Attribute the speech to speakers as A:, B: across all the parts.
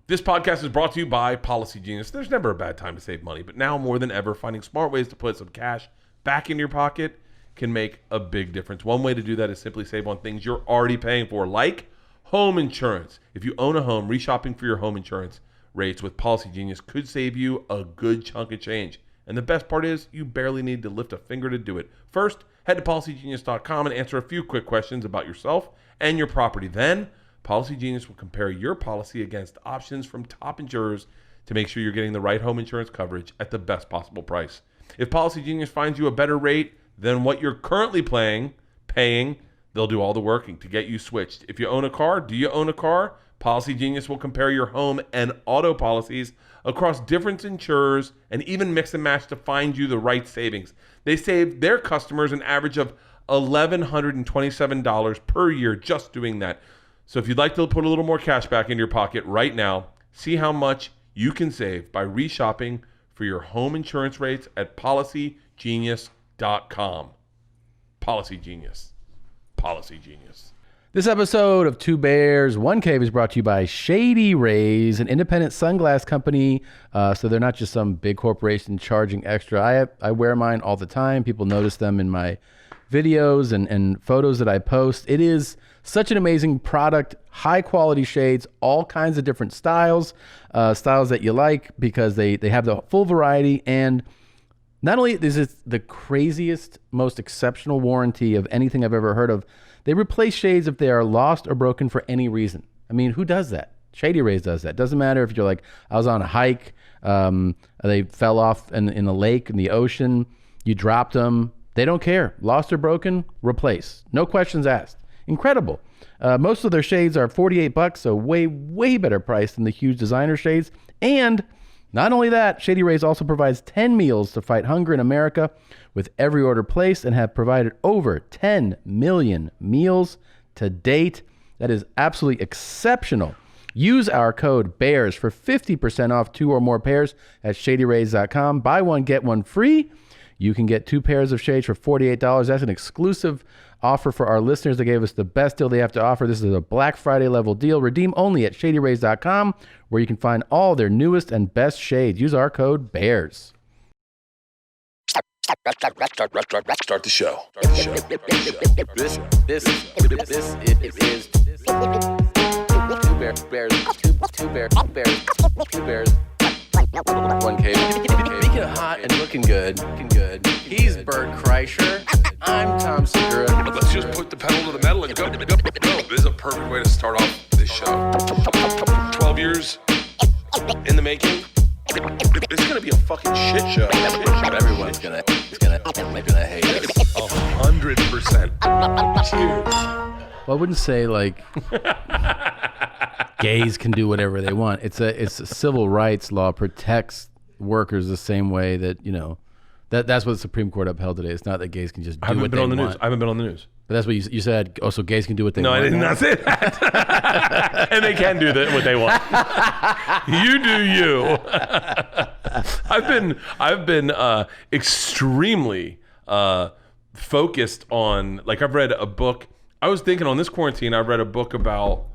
A: This podcast is brought to you by Policy Genius. There's never a bad time to save money, but now more than ever, finding smart ways to put some cash back in your pocket can make a big difference. One way to do that is simply save on things you're already paying for, like home insurance. If you own a home, reshopping for your home insurance rates with Policy Genius could save you a good chunk of change. And the best part is you barely need to lift a finger to do it. First, head to policygenius.com and answer a few quick questions about yourself and your property. Then, Policy Genius will compare your policy against options from top insurers to make sure you're getting the right home insurance coverage at the best possible price. If Policy Genius finds you a better rate than what you're currently paying, they'll do all the working to get you switched. If you own a car, do you own a car? Policy Genius will compare your home and auto policies across different insurers and even mix and match to find you the right savings. They save their customers an average of $1,127 per year just doing that. So if you'd like to put a little more cash back in your pocket right now, see how much you can save by reshopping for your home insurance rates at policygenius.com. Policy Genius. Policy Genius.
B: This episode of Two Bears, One Cave is brought to you by Shady Rays, an independent sunglass company. So they're not just some big corporation charging extra. I wear mine all the time. People notice them in my videos and photos that I post. It is such an amazing product, high quality shades, all kinds of different styles that you like because they have the full variety. And not only is it the craziest, most exceptional warranty of anything I've ever heard of, they replace shades if they are lost or broken for any reason. I mean, who does that? Shady Rays does that. Doesn't matter if you're like, I was on a hike, they fell off in a lake, in the ocean, you dropped them. They don't care. Lost or broken, replace. No questions asked. Incredible. Most of their shades are $48, so way better price than the huge designer shades. And not only that, Shady Rays also provides 10 meals to fight hunger in America with every order placed and have provided over 10 million meals to date. That is absolutely exceptional. Use our code BEARS for 50% off 2 or more pairs at shadyrays.com. Buy one, get one free. You can get 2 pairs of shades for $48. That's an exclusive offer for our listeners. They gave us the best deal they have to offer. This is a Black Friday level deal. Redeem only at shadyrays.com, where you can find all their newest and best shades. Use our code BEARS.
C: Start the show. This is two bears. One cave. Speaking of hot and looking good. He's Bert Kreischer. I'm Tom Segura.
A: Let's just put the pedal to the metal and go. This is a perfect way to start off this show. 12 years in the making. It's gonna be a fucking shit show.
C: Everyone's gonna hate us.
A: 100%. Cheers.
B: Well, I wouldn't say like gays can do whatever they want. It's a civil rights law, protects workers the same way that, you know, that's what the Supreme Court upheld today. It's not that gays can just do what they want.
A: I haven't been on the news.
B: But that's what you said. Also, gays can do what they want.
A: No, I did not say that. And they can do what they want. You do you. I've been extremely focused on, like, I've read a book. I was thinking on this quarantine, I read a book about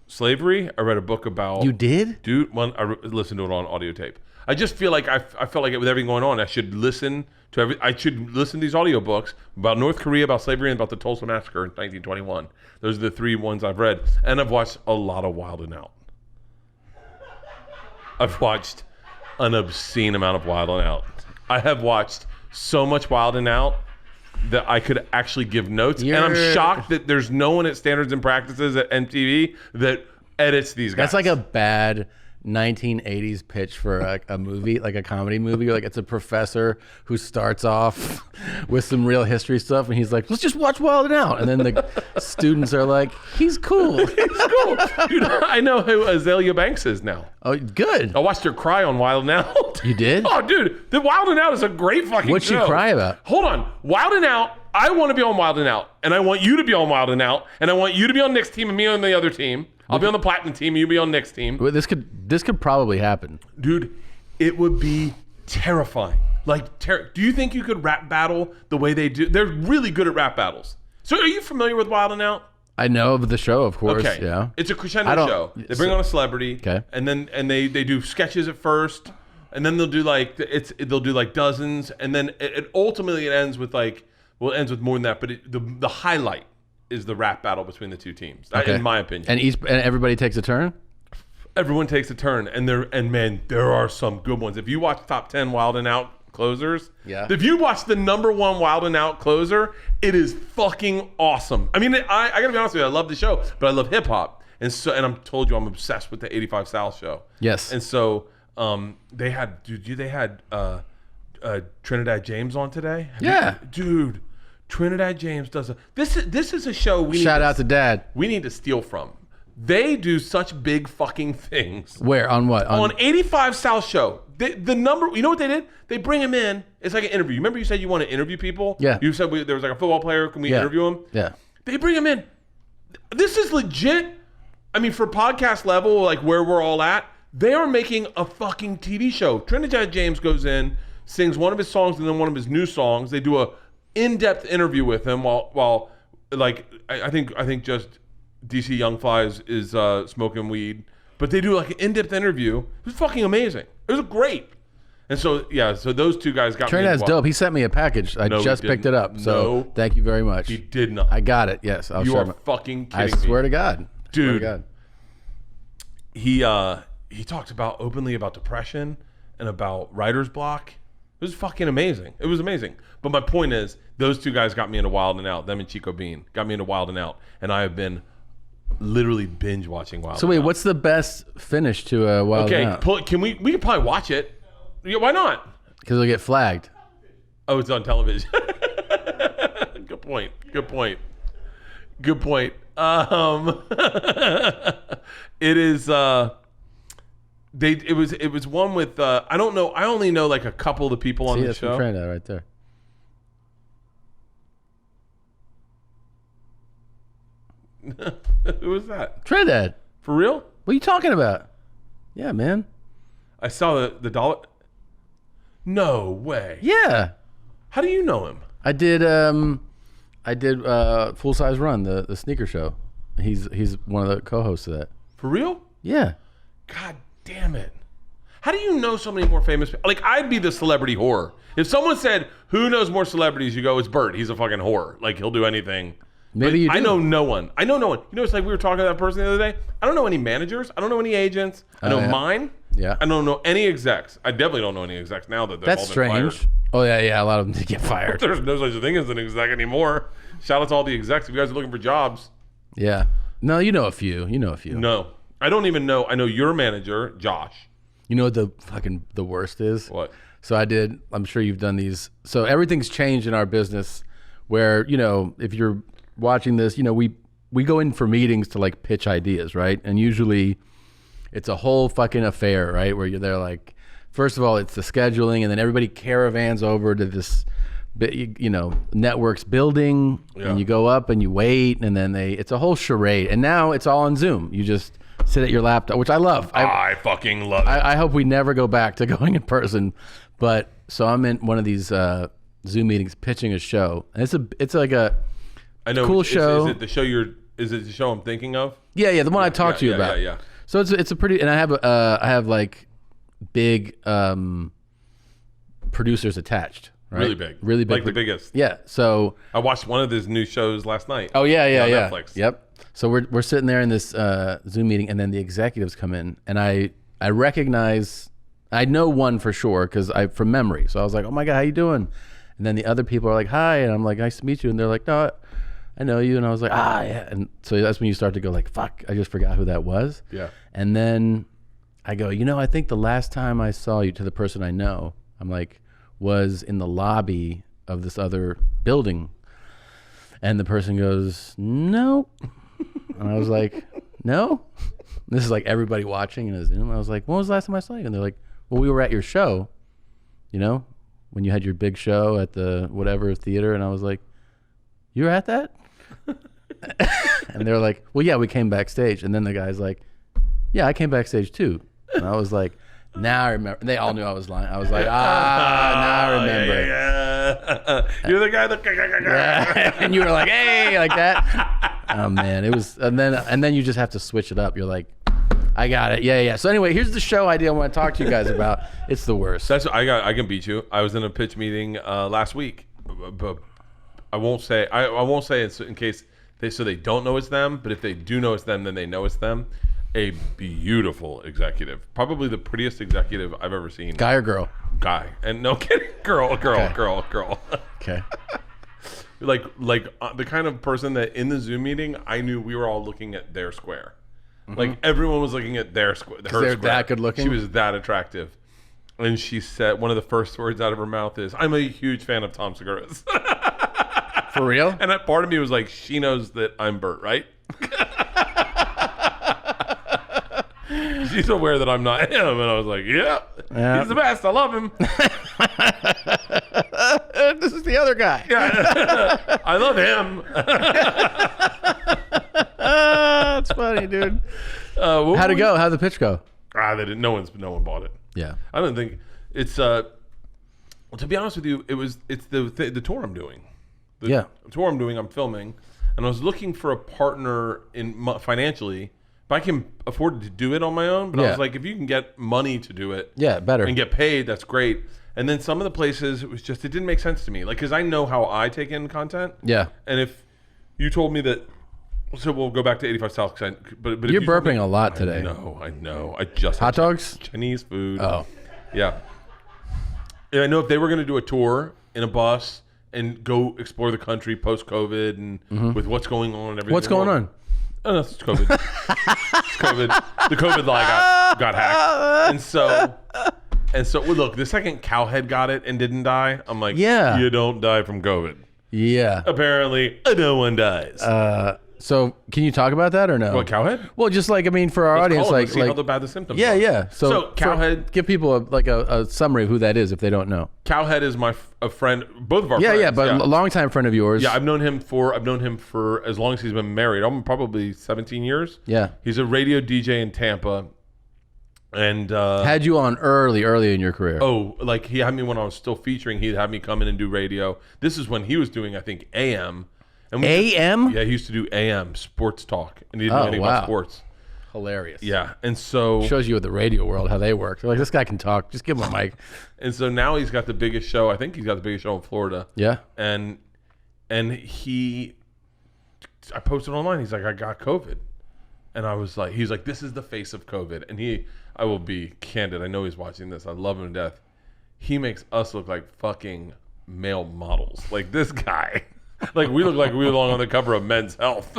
A: slavery. I read a book about.
B: You did?
A: Dude, I listened to it on audio tape. I just feel like I felt like with everything going on, I should listen to these audiobooks about North Korea, about slavery, and about the Tulsa Massacre in 1921. Those are the 3 ones I've read. And I've watched a lot of Wild 'N Out. I've watched an obscene amount of Wild 'N Out. I have watched so much Wild 'N Out that I could actually give notes. And I'm shocked that there's no one at Standards and Practices at MTV that edits these guys.
B: That's like a bad 1980s pitch for a movie, like a comedy movie. Like, it's a professor who starts off with some real history stuff, and he's like, let's just watch Wild 'N Out. And then the students are like, he's cool.
A: He's cool. Dude, I know who Azalea Banks is now.
B: Oh, good.
A: I watched her cry on Wild 'N Out.
B: You did?
A: Oh, dude, the Wild 'N Out is a great fucking
B: What'd
A: show.
B: she cry about?
A: Hold on. Wild 'N Out, I want to be on Wild 'N Out, and I want you to be on Wild 'N Out, and I want you to be on Nick's team and me on the other team. I'll be on the platinum team, you be on Nick's team.
B: This could probably happen.
A: Dude, it would be terrifying. Like, do you think you could rap battle the way they do? They're really good at rap battles. So are you familiar with Wild 'N Out?
B: I know of the show, of course.
A: Okay.
B: Yeah.
A: It's a crescendo show. They bring on a celebrity.
B: Okay.
A: And then they do sketches at first, and then they'll do like dozens, and then it ultimately ends with it ends with more than that. But the highlight is the rap battle between the two teams, in my opinion.
B: And everybody takes a turn.
A: Everyone takes a turn, and there are some good ones. If you watch Top 10 Wild and Out closers, if you watch the number 1 Wild and Out closer, it is fucking awesome. I mean, I gotta be honest with you, I love the show, but I love hip hop, and I'm told you I'm obsessed with the 85 South show.
B: Yes,
A: and so they had Trinidad James on today. Dude, Trinidad James does this is a show we
B: shout out to Dad.
A: We need to steal from. They do such big fucking things.
B: Where? On what?
A: On 85 South show. The number, you know what they did? They bring him in. It's like an interview. Remember you said you want to interview people?
B: Yeah.
A: You said there was like a football player. Can we interview him?
B: Yeah.
A: They bring him in. This is legit. I mean, for podcast level, like where we're all at, they are making a fucking TV show. Trinidad James goes in, sings one of his songs and then one of his new songs. They do a in-depth interview with him while like I think just DC Young Flies is smoking weed, but they do like an in-depth interview. It was fucking amazing. It was great. And so those two guys got
B: Trinidad's
A: me.
B: dope. He sent me a package. I just picked it up. So thank you very much.
A: He did not.
B: I got it. Yes,
A: You are fucking kidding me.
B: I swear to God,
A: dude. He talks openly about depression and about writer's block. It was fucking amazing. It was amazing. But my point is, those two guys got me into Wild and Out. Them and Chico Bean got me into Wild and Out, and I have been literally binge watching Wild.
B: So wait, what's the best finish to a Wild and Out?
A: Can we can probably watch it. Yeah, why not?
B: Because it'll get flagged.
A: Oh, it's on television. Good point. It is it was one with I don't know, I only know like a couple of the people on the show.
B: Trinidad right there.
A: Who was that?
B: Trinidad.
A: For real?
B: What are you talking about? Yeah, man.
A: I saw the dollar. No way.
B: Yeah.
A: How do you know him?
B: I did Full Size Run, the sneaker show. He's one of the co-hosts of that.
A: For real?
B: Yeah.
A: God damn it. How do you know so many more famous people? Like, I'd be the celebrity whore. If someone said, who knows more celebrities, you go, it's Bert. He's a fucking whore. Like, he'll do anything.
B: Maybe you do.
A: I know no one. You know, it's like we were talking to that person the other day. I don't know any managers. I don't know any agents. I know mine.
B: Yeah.
A: I don't know any execs. I definitely don't know any execs now that they've
B: That's
A: all been
B: strange.
A: fired.
B: Oh, yeah. A lot of them did get fired.
A: There's no such a thing as an exec anymore. Shout out to all the execs. If you guys are looking for jobs.
B: Yeah. No, you know a few.
A: No. I don't even know. I know your manager, Josh.
B: You know what the worst is?
A: What?
B: So I'm sure you've done these. So everything's changed in our business where, if you're watching this, we go in for meetings to like pitch ideas, right? And usually it's a whole fucking affair, right? Where you're there like, first of all, it's the scheduling, and then everybody caravans over to this, network's building, and you go up and you wait, and then it's a whole charade. And now it's all on Zoom. You just sit at your laptop, which I love.
A: I fucking love it.
B: I hope we never go back to going in person. But so I'm in one of these Zoom meetings pitching a show, and it's like a cool show.
A: Is it the show is it the show I'm thinking of?
B: Yeah, the one I talked to you about.
A: Yeah.
B: So it's a pretty, and I have like big producers attached, right? Really big,
A: like the biggest.
B: Yeah. So
A: I watched one of his new shows last night.
B: Oh yeah.
A: Netflix.
B: Yep. So we're sitting there in this Zoom meeting, and then the executives come in, and I know one for sure because from memory. So I was like, oh my God, how you doing? And then the other people are like, hi, and I'm like, nice to meet you, and they're like, no, I know you. And I was like, yeah. And so that's when you start to go like, fuck, I just forgot who that was.
A: Yeah.
B: And then I go, I think the last time I saw you, to the person I know, I'm like, was in the lobby of this other building. And the person goes, no. And I was like, no. This is like everybody watching in a Zoom. I was like, when was the last time I saw you? And they're like, well, we were at your show, when you had your big show at the whatever theater. And I was like, you were at that? And they're like, well, yeah, we came backstage. And then the guy's like, yeah, I came backstage too. And I was like, now I remember. And they all knew I was lying. I was like, now I remember.
A: Yeah. You're the guy that...
B: Yeah. And you were like, hey, like that. Oh man, it was, and then you just have to switch it up. You're like, I got it. Yeah. So anyway, here's the show idea I want to talk to you guys about. It's the worst.
A: I can beat you. I was in a pitch meeting last week, but I won't say it's in case they don't know it's them. But if they do know it's them, then they know it's them. A beautiful executive, probably the prettiest executive I've ever seen.
B: Guy or girl?
A: Guy, and no kidding, girl.
B: Okay.
A: like the kind of person that in the Zoom meeting, I knew we were all looking at their square. Mm-hmm. Like everyone was looking at their square. They're
B: that good looking.
A: She was that attractive, and she said one of the first words out of her mouth is, "I'm a huge fan of Tom Segura's."
B: For real?
A: And that part of me was like, she knows that I'm Bert, right? She's aware that I'm not him, and I was like, yeah. He's the best. I love him.
B: This is the other guy.
A: Yeah. I love him.
B: That's funny, dude. How'd it go? How'd the pitch go?
A: They didn't. No one bought it.
B: Yeah.
A: I don't think it's. To be honest with you, it's the tour I'm doing. The tour I'm doing. I'm filming, and I was looking for a partner financially. But I can afford to do it on my own. But I was like, if you can get money to do it,
B: better,
A: and get paid, that's great. And then some of the places, it didn't make sense to me. Like, because I know how I take in content. Yeah. And if you told me that, so we'll go back to 85 South. But
B: you're burping a lot today.
A: I know. I just
B: hot dogs,
A: Chinese food.
B: Oh,
A: yeah. And I know if they were going to do a tour in a bus and go explore the country post COVID and with what's going on and everything.
B: What's going on?
A: Oh, no, it's COVID. It's COVID. The COVID lie got hacked. And so, well, look, the second Cowhead got it and didn't die, I'm like, you don't die from COVID.
B: Yeah.
A: Apparently, no one dies.
B: So can you talk about that or no?
A: What, Cowhead?
B: Well, just like, I mean, for our audience,
A: like see how bad the symptoms are.
B: Yeah.
A: So Cowhead,
B: give people a summary of who that is if they don't know.
A: Cowhead is a friend, both of our friends.
B: Yeah, but a longtime friend of yours.
A: Yeah, I've known him for as long as he's been married. I'm probably 17 years.
B: Yeah.
A: He's a radio DJ in Tampa. And
B: had you on early in your career.
A: Oh, like he had me when I was still featuring. He'd have me come in and do radio. This is when he was doing, I think, AM. And
B: AM?
A: Yeah, he used to do AM sports talk, and he didn't know anything about sports.
B: Hilarious.
A: Yeah, and so
B: shows you with the radio world how they work. They're like, this guy can talk. Just give him a mic.
A: And so now he's got the biggest show. I think he's got the biggest show in Florida.
B: Yeah.
A: And I posted online. He's like, I got COVID, and I was like, he's like, this is the face of COVID, and I will be candid. I know he's watching this. I love him to death. He makes us look like fucking male models. Like this guy. Like we look like we belong on the cover of Men's Health.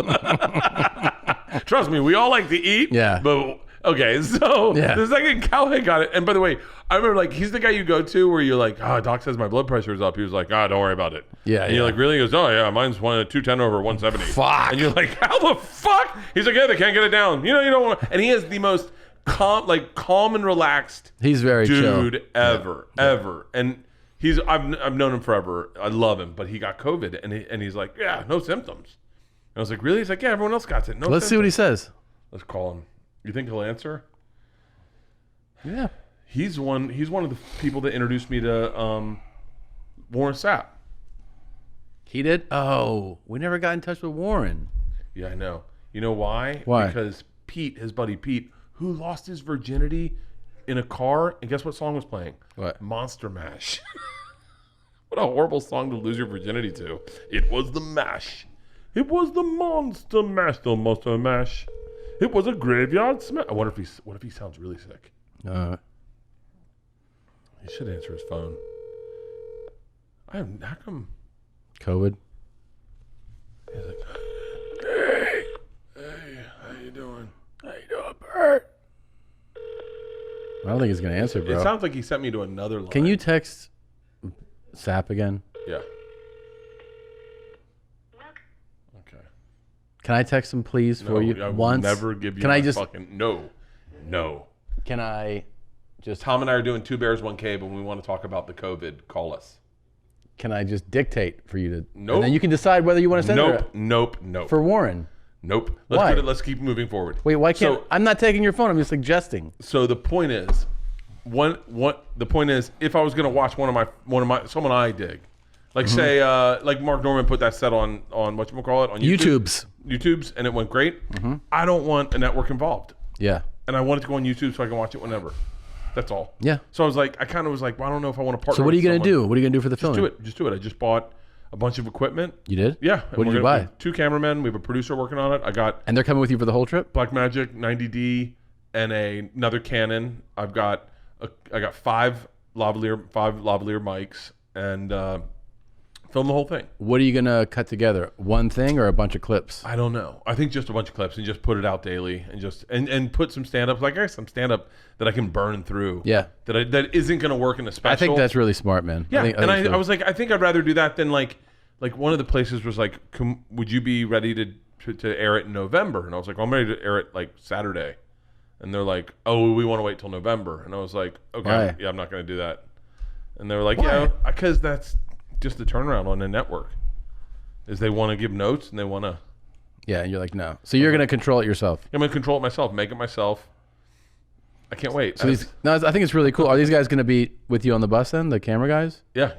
A: Trust me, we all like to eat.
B: Yeah.
A: But okay, so the second Cowhead got it, and by the way, I remember like he's the guy you go to where you're like, doc says my blood pressure is up. He was like, don't worry about it.
B: Yeah.
A: And you're like, really? He goes, oh yeah, mine's 210 over 170.
B: Fuck.
A: And you're like, how the fuck? He's like, yeah, they can't get it down. You don't want. And he has the most calm and relaxed.
B: He's very
A: dude
B: chill.
A: ever. And I've known him forever. I love him, but he got COVID, and he's like, yeah, no symptoms. And I was like, really? He's like, yeah, everyone else got it. No.
B: Let's see what he says.
A: Let's call him. You think he'll answer?
B: Yeah.
A: He's one of the people that introduced me to Warren Sapp.
B: He did? Oh, we never got in touch with Warren.
A: Yeah, I know. You know why?
B: Why?
A: Because Pete, his buddy Pete, who lost his virginity in a car, and guess what song was playing?
B: What?
A: Monster Mash. What a horrible song to lose your virginity to. It was the mash. It was the Monster Mash, the Monster Mash. It was a graveyard smash. I wonder what if he sounds really sick. He should answer his phone. How come?
B: COVID.
A: He's like, hey, how you doing?
B: How you doing, Bert? I don't think he's gonna answer, bro.
A: It sounds like he sent me to another line.
B: Can you text Sapp again?
A: Yeah. Okay.
B: Can I text him, please, for you?
A: I will
B: once?
A: never give you.
B: Can I just
A: fucking no?
B: Can I just?
A: Tom and I are doing 2 Bears 1 Cave, and we want to talk about the COVID. Call us.
B: Can I just dictate for you to?
A: Nope.
B: And then you can decide whether you want to send it.
A: Nope.
B: For Warren.
A: Nope.
B: Why?
A: Let's keep moving forward.
B: Wait, why can't? I'm not taking your phone. I'm just suggesting.
A: So the point is, the point is, if I was gonna watch someone I dig, Like say, like Mark Norman put that set on whatchamacallit, on YouTube's, and it went great. I don't want a network involved.
B: Yeah.
A: And I want it to go on YouTube so I can watch it whenever. That's all.
B: Yeah.
A: So I was like, I kind of was like, well, I don't know if I want to partner.
B: So what are you
A: going
B: to do? What are you going to do for the film?
A: Just do it. I just bought a bunch of equipment.
B: You did?
A: Yeah.
B: What did you buy?
A: 2 cameramen. We have a producer working on it.
B: And they're coming with you for the whole trip?
A: Blackmagic 90D and another Canon. I got 5 lavalier mics and film the whole thing.
B: What are you going to cut together? One thing or a bunch of clips?
A: I don't know. I think just a bunch of clips and just put it out daily and just and put some stand-ups. Like I guess some stand-up that I can burn through.
B: Yeah.
A: That isn't going to work in a special.
B: I think that's really smart, man.
A: Yeah. I was like, I think I'd rather do that than like one of the places was like, would you be ready to air it in November? And I was like, well, I'm ready to air it like Saturday. And they're like, oh, we want to wait till November. And I was like, okay,
B: Why?
A: yeah, I'm not going to do that. And they were like,
B: Why?
A: yeah, because that's just the turnaround on a network. Is they want to give notes and they want to.
B: Yeah, and you're like, no. So you're going to control it yourself.
A: I'm going to control it myself, make it myself. I can't wait.
B: So I think it's really cool. Are these guys going to be with you on the bus then, the camera guys?
A: Yeah.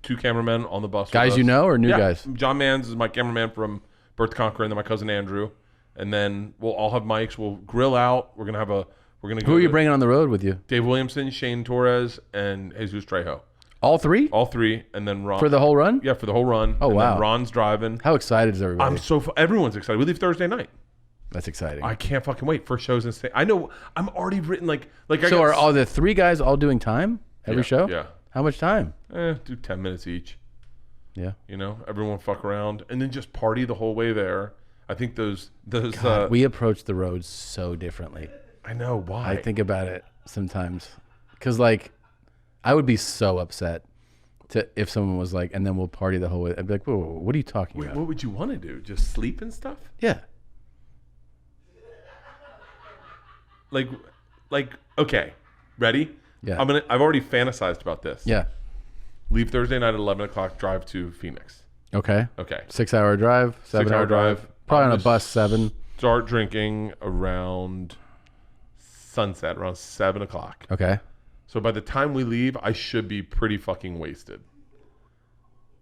A: 2 cameramen on the bus.
B: Guys you know or new guys?
A: John Mans is my cameraman from Birth to Conquer, and then my cousin Andrew. And then we'll all have mics. We'll grill out. We're going to go.
B: Who are you bringing on the road with you?
A: Dave Williamson, Shane Torres, and Jesus Trejo.
B: All 3?
A: All 3, and then Ron.
B: For the whole run?
A: Yeah, for the whole run.
B: Oh,
A: and
B: wow.
A: Then Ron's driving.
B: How excited is everybody?
A: Everyone's excited. We leave Thursday night.
B: That's exciting.
A: I can't fucking wait for shows and I know I'm already written like.
B: So are all the 3 guys all doing time every show?
A: Yeah.
B: How much time?
A: Do 10 minutes each.
B: Yeah.
A: You know, everyone fuck around and then just party the whole way there. I think those.
B: God, we approach the roads so differently.
A: I know why.
B: I think about it sometimes, because like, I would be so upset if someone was like, and then we'll party the whole way. I'd be like, whoa, what are you talking about?
A: What would you want to do? Just sleep and stuff?
B: Yeah.
A: Like okay, ready?
B: Yeah.
A: I've already fantasized about this.
B: Yeah.
A: Leave Thursday night at 11 o'clock. Drive to Phoenix.
B: Okay.
A: 6-hour
B: drive. 7-hour
A: drive.
B: Probably on a bus 7.
A: Start drinking around sunset, around 7 o'clock.
B: Okay.
A: So by the time we leave, I should be pretty fucking wasted.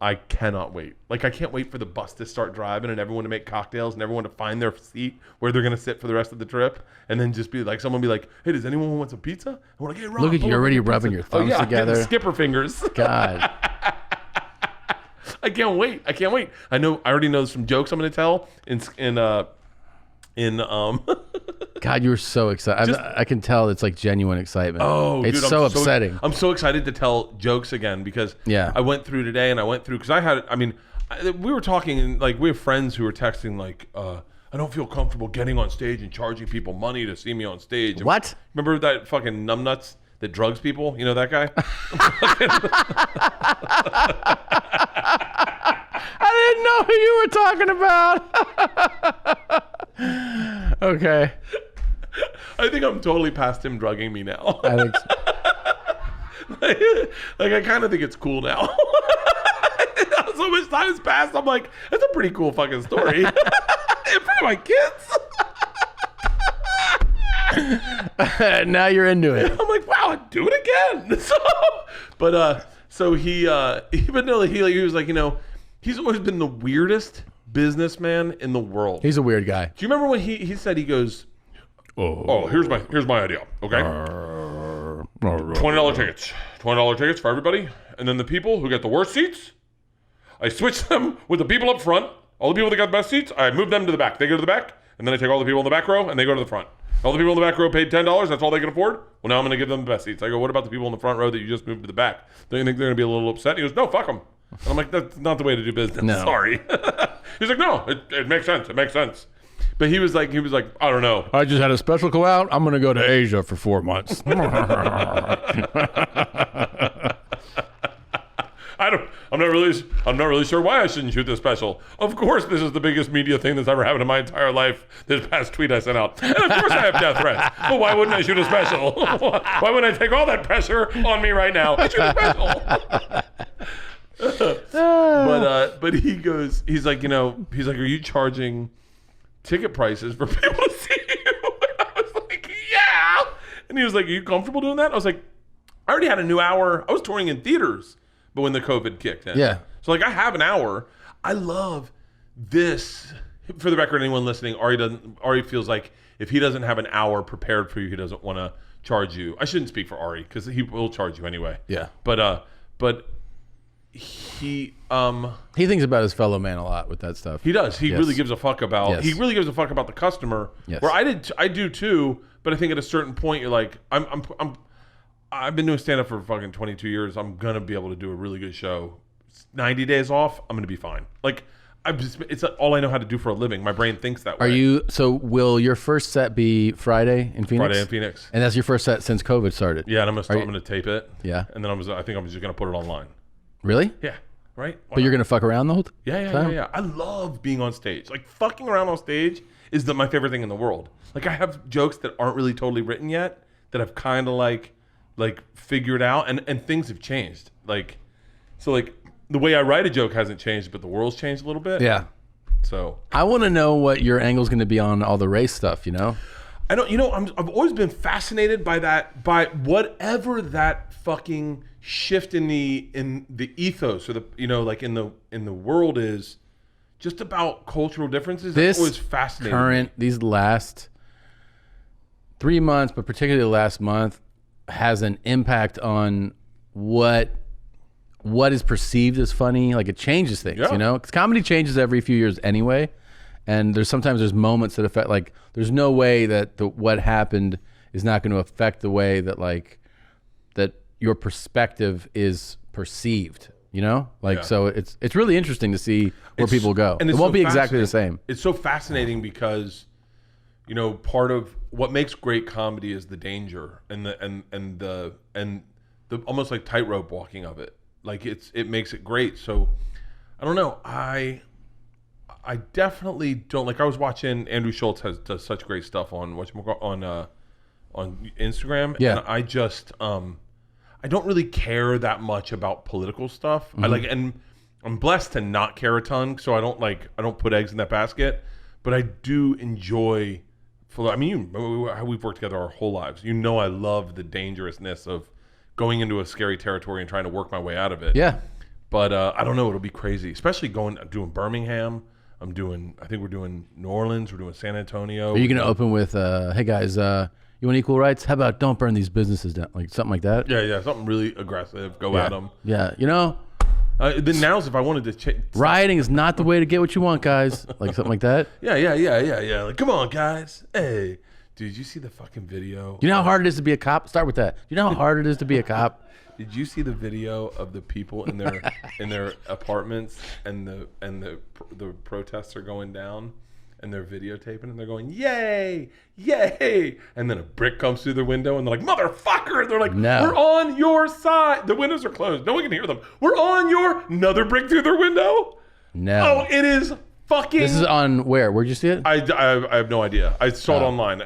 A: I cannot wait. Like, I can't wait for the bus to start driving and everyone to make cocktails and everyone to find their seat where they're going to sit for the rest of the trip. And then just be like, someone be like, hey, does anyone want some pizza? I'm like, hey, Rob,
B: look at you already rubbing your thumbs together.
A: Skipper fingers.
B: God.
A: I can't wait. I already know some jokes I'm going to tell
B: God, you're so excited. I can tell it's like genuine excitement.
A: Oh,
B: it's
A: dude,
B: so upsetting.
A: I'm so excited to tell jokes again because I went through today and because we were talking and like we have friends who were texting like, I don't feel comfortable getting on stage and charging people money to see me on stage. And
B: what?
A: Remember that fucking numbnuts that drugs people? You know that guy?
B: I didn't know who you were talking about. Okay.
A: I think I'm totally past him drugging me now.
B: I think so.
A: like I kind of think it's cool now. So much time has passed. I'm like, that's a pretty cool fucking story. In front of my kids.
B: Now you're into it.
A: I'm like, wow, I'd do it again. So he was like, you know, he's always been the weirdest businessman in the world.
B: He's a weird guy.
A: Do you remember when he said, he goes, oh, here's my idea, okay? $20 tickets. $20 tickets for everybody. And then the people who get the worst seats, I switch them with the people up front. All the people that got the best seats, I move them to the back. They go to the back, and then I take all the people in the back row, and they go to the front. All the people in the back row paid $10. That's all they can afford. Well, now I'm going to give them the best seats. I go, what about the people in the front row that you just moved to the back? Don't you think they're going to be a little upset? He goes, no, fuck them. And I'm like, that's not the way to do business.
B: No.
A: Sorry. He's like, no, it makes sense. It makes sense. But he was like, I don't know.
B: I just had a special go out. I'm going to go to Asia for 4 months.
A: I'm not really sure why I shouldn't shoot this special. Of course, this is the biggest media thing that's ever happened in my entire life. This past tweet I sent out, and of course I have death threats. Well, why wouldn't I shoot a special? Why wouldn't I take all that pressure on me right now and shoot a special? But he's like, are you charging ticket prices for people to see you? And I was like, yeah. And he was like, are you comfortable doing that? I was like, I already had a new hour. I was touring in theaters but when the COVID kicked in.
B: Yeah.
A: So like I have an hour. I love this. For the record, anyone listening, Ari feels like if he doesn't have an hour prepared for you, he doesn't want to charge you. I shouldn't speak for Ari because he will charge you anyway.
B: Yeah.
A: But he
B: thinks about his fellow man a lot with that stuff.
A: He does. He really gives a fuck about.
B: Yes.
A: He really gives a fuck about the customer.
B: Yes.
A: Where I do too. But I think at a certain point, you're like, I've been doing stand up for fucking 22 years. I'm gonna be able to do a really good show. 90 days off, I'm gonna be fine. Like it's all I know how to do for a living. My brain thinks that way.
B: So will your first set be Friday in Phoenix?
A: Friday in Phoenix.
B: And that's your first set since COVID started?
A: Yeah, and I'm gonna tape it.
B: Yeah.
A: And then I think I'm just gonna put it online.
B: Really?
A: Yeah. Right?
B: But you're gonna fuck around the whole time?
A: Yeah. I love being on stage. Like fucking around on stage is my favorite thing in the world. Like I have jokes that aren't really totally written yet that I've kind of like figured out, and things have changed. Like the way I write a joke hasn't changed, but the world's changed a little bit.
B: Yeah.
A: So
B: I want to know what your angle's going to be on all the race stuff.
A: I don't. I've always been fascinated by that, by whatever that fucking shift in the ethos or like in the world is, just about cultural differences. This always fascinating.
B: These last 3 months, but particularly the last month, has an impact on what is perceived as funny. Like it changes things, because comedy changes every few years anyway. And sometimes there's moments that affect, like there's no way that what happened is not going to affect the way that that your perspective is perceived, So it's really interesting to see where people go. And it won't be exactly the same.
A: It's so fascinating because, part of what makes great comedy is the danger and the almost like tightrope walking of it. Like it makes it great. So I don't know. I definitely don't like. I was watching Andrew Schultz does such great stuff on Instagram.
B: Yeah.
A: And I just I don't really care that much about political stuff.
B: Mm-hmm.
A: And I'm blessed to not care a ton, so I don't put eggs in that basket. But I do enjoy. We've worked together our whole lives. I love the dangerousness of going into a scary territory and trying to work my way out of it.
B: Yeah.
A: But I don't know. It'll be crazy, especially doing Birmingham. I think we're doing New Orleans. We're doing San Antonio.
B: Are you going to open with, hey guys, you want equal rights? How about don't burn these businesses down? Like something like that?
A: Yeah. Something really aggressive. Go at them.
B: Yeah.
A: Then now's if I wanted to
B: rioting is not the way to get what you want, guys. Like something like that.
A: Yeah. Like, come on, guys. Hey, did you see the fucking video?
B: You know how hard it is to be a cop? Start with that. You know how hard it is to be a cop?
A: Did you see the video of the people in their apartments and the protests are going down and they're videotaping and they're going yay, and then a brick comes through their window and they're like motherfucker. They're like,
B: no,
A: we're on your side. The windows are closed. No one can hear them. We're on your another brick through their window.
B: No.
A: Oh, it is fucking.
B: This is on where? Where'd you see it?
A: I have no idea. I saw it online.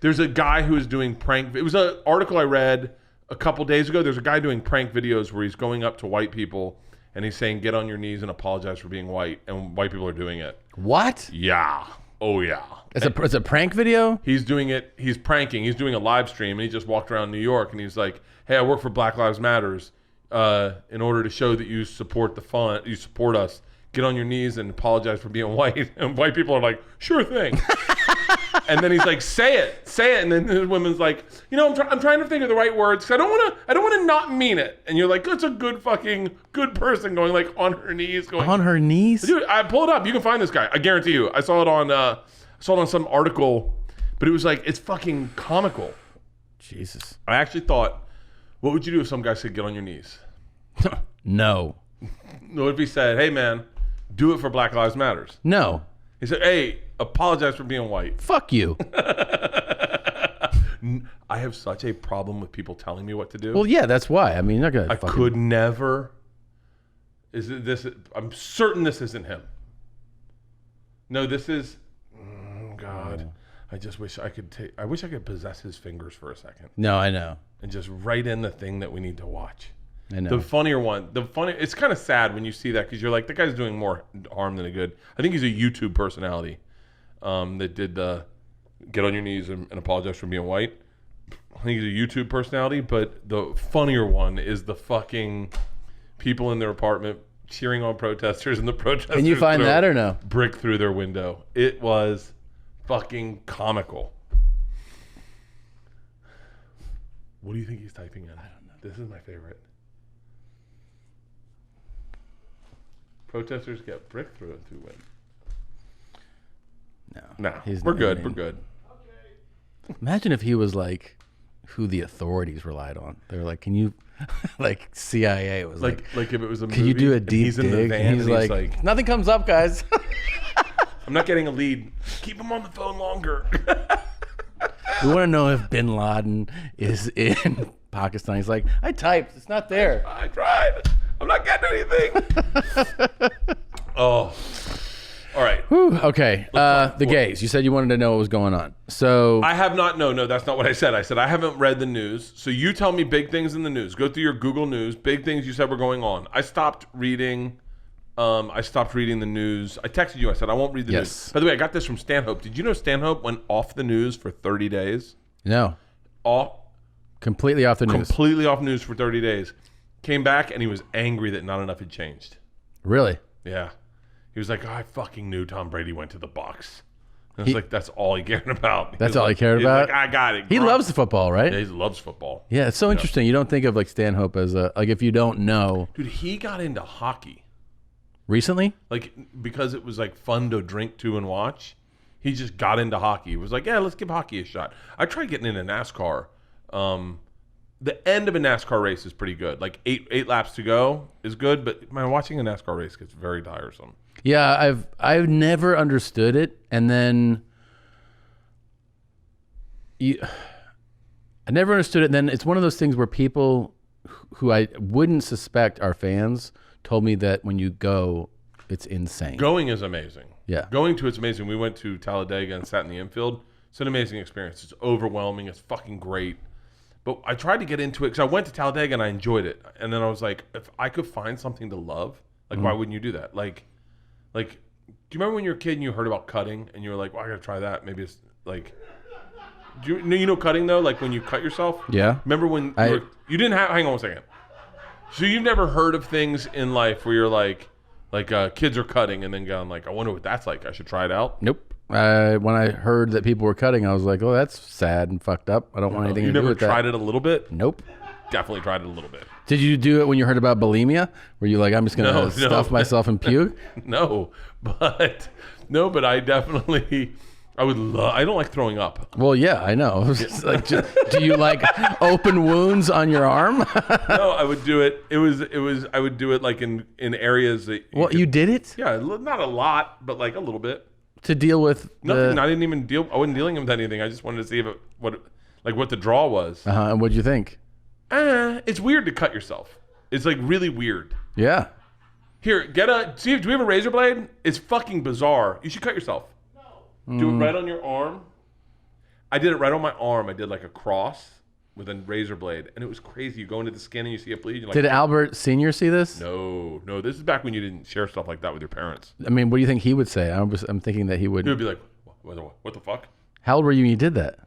A: There's a guy who is doing prank. It was an article I read a couple days ago. There's a guy doing prank videos where he's going up to white people and he's saying, get on your knees and apologize for being white. And white people are doing it.
B: What?
A: Yeah. Oh, yeah.
B: It's a prank video?
A: He's doing it. He's pranking. He's doing a live stream. And he just walked around New York. And he's like, hey, I work for Black Lives Matters. In order to show that you support you support us, get on your knees and apologize for being white. And white people are like, sure thing. And then he's like, say it. And then the woman's like, I'm trying to think of the right words because I don't want to not mean it. And you're like, that's a good person going like on her knees.
B: On her knees?
A: Dude, I pull it up. You can find this guy. I guarantee you. I saw it on some article, but it was like, it's fucking comical.
B: Jesus.
A: I actually thought, what would you do if some guy said, get on your knees?
B: No.
A: What if he said, hey man, do it for Black Lives Matters?
B: No.
A: He said, hey, apologize for being white.
B: Fuck you.
A: I have such a problem with people telling me what to do.
B: Well, yeah, that's why. I mean, you're not gonna.
A: Could never. I'm certain this isn't him. No, this is. God, I just wish I could I wish I could possess his fingers for a second.
B: No, I know.
A: And just write in the thing that we need to watch.
B: I know.
A: The funnier one. It's kind of sad when you see that because you're like, that guy's doing more harm than a good. I think he's a YouTube personality that did the get on your knees and apologize for being white. I think he's a YouTube personality, but the funnier one is the fucking people in their apartment cheering on protesters, and the protesters.
B: Can you find that or no?
A: Brick through their window. It was fucking comical. What do you think he's typing in? I don't know. This is my favorite. Protesters get brick through window. No, we're good. We're good.
B: Imagine if he was like who the authorities relied on. They were like, "Can you?" Like CIA was like
A: if it was a movie.
B: Can you do a
A: and
B: deep
A: he's
B: dig?
A: in the van
B: and he's like, nothing comes up, guys.
A: I'm not getting a lead. Keep him on the phone longer.
B: We want to know if Bin Laden is in Pakistan. He's like, I typed. It's not there.
A: I tried. I'm not getting anything. Oh. All right.
B: Whew, okay. The gays. You said you wanted to know what was going on. So
A: I have not. No, that's not what I said. I said I haven't read the news. So you tell me big things in the news. Go through your Google News. Big things you said were going on. I stopped reading. The news. I texted you. I said I won't read the news. By the way, I got this from Stanhope. Did you know Stanhope went off the news for 30 days?
B: No. Completely off the news.
A: Completely off news for 30 days. Came back and he was angry that not enough had changed.
B: Really?
A: Yeah. He was like, I fucking knew Tom Brady went to the Bucs. And it's like, that's all he cared about.
B: That's all he cared about?
A: Like, I got it.
B: He loves the football, right?
A: Yeah, he loves football.
B: Yeah, it's so interesting. You don't think of like Stanhope as if you don't know.
A: Dude, he got into hockey.
B: Recently?
A: Like, because it was like fun to drink to and watch. He just got into hockey. He was like, yeah, let's give hockey a shot. I tried getting into NASCAR. The end of a NASCAR race is pretty good. Like eight laps to go is good, but watching a NASCAR race gets very tiresome.
B: Yeah, I've never understood it, and then I never understood it. And then it's one of those things where people who I wouldn't suspect are fans told me that when you go, it's insane.
A: Going is amazing.
B: Yeah,
A: going to it's amazing. We went to Talladega and sat in the infield. It's an amazing experience. It's overwhelming. It's fucking great. But I tried to get into it because I went to Talladega and I enjoyed it. And then I was like, if I could find something to love, like, why wouldn't you do that? Like, do you remember when you were a kid and you heard about cutting and you were like, well, I gotta try that. Maybe it's like, do you know cutting though? Like when you cut yourself?
B: Yeah.
A: Remember when you didn't have, hang on a second. So you've never heard of things in life where you're like kids are cutting and then going like, I wonder what that's like. I should try it out.
B: Nope. When I heard that people were cutting, I was like, oh, that's sad and fucked up. I don't want anything to do with that.
A: You never tried it a little bit?
B: Nope.
A: Definitely tried it a little bit.
B: Did you do it when you heard about bulimia? Were you like, I'm just going to stuff myself and puke?
A: No, but I definitely, I don't like throwing up.
B: Well, yeah, I know. Do you like open wounds on your arm?
A: No, I would do it. I would do it like in areas that.
B: You did it?
A: Yeah, not a lot, but like a little bit.
B: To deal with
A: nothing. I didn't even deal. I wasn't dealing with anything. I just wanted to see what the draw was.
B: And what'd you think?
A: It's weird to cut yourself. It's like really weird.
B: Yeah.
A: Here, do we have a razor blade? It's fucking bizarre. You should cut yourself. No. Do it right on your arm. I did it right on my arm. I did like a cross with a razor blade, and it was crazy. You go into the skin and you see it bleed. You're like,
B: did Albert Sr. see this?
A: No. This is back when you didn't share stuff like that with your parents.
B: I mean, what do you think he would say? I'm thinking that he would.
A: He would be like, what the fuck?
B: How old were you when you did that?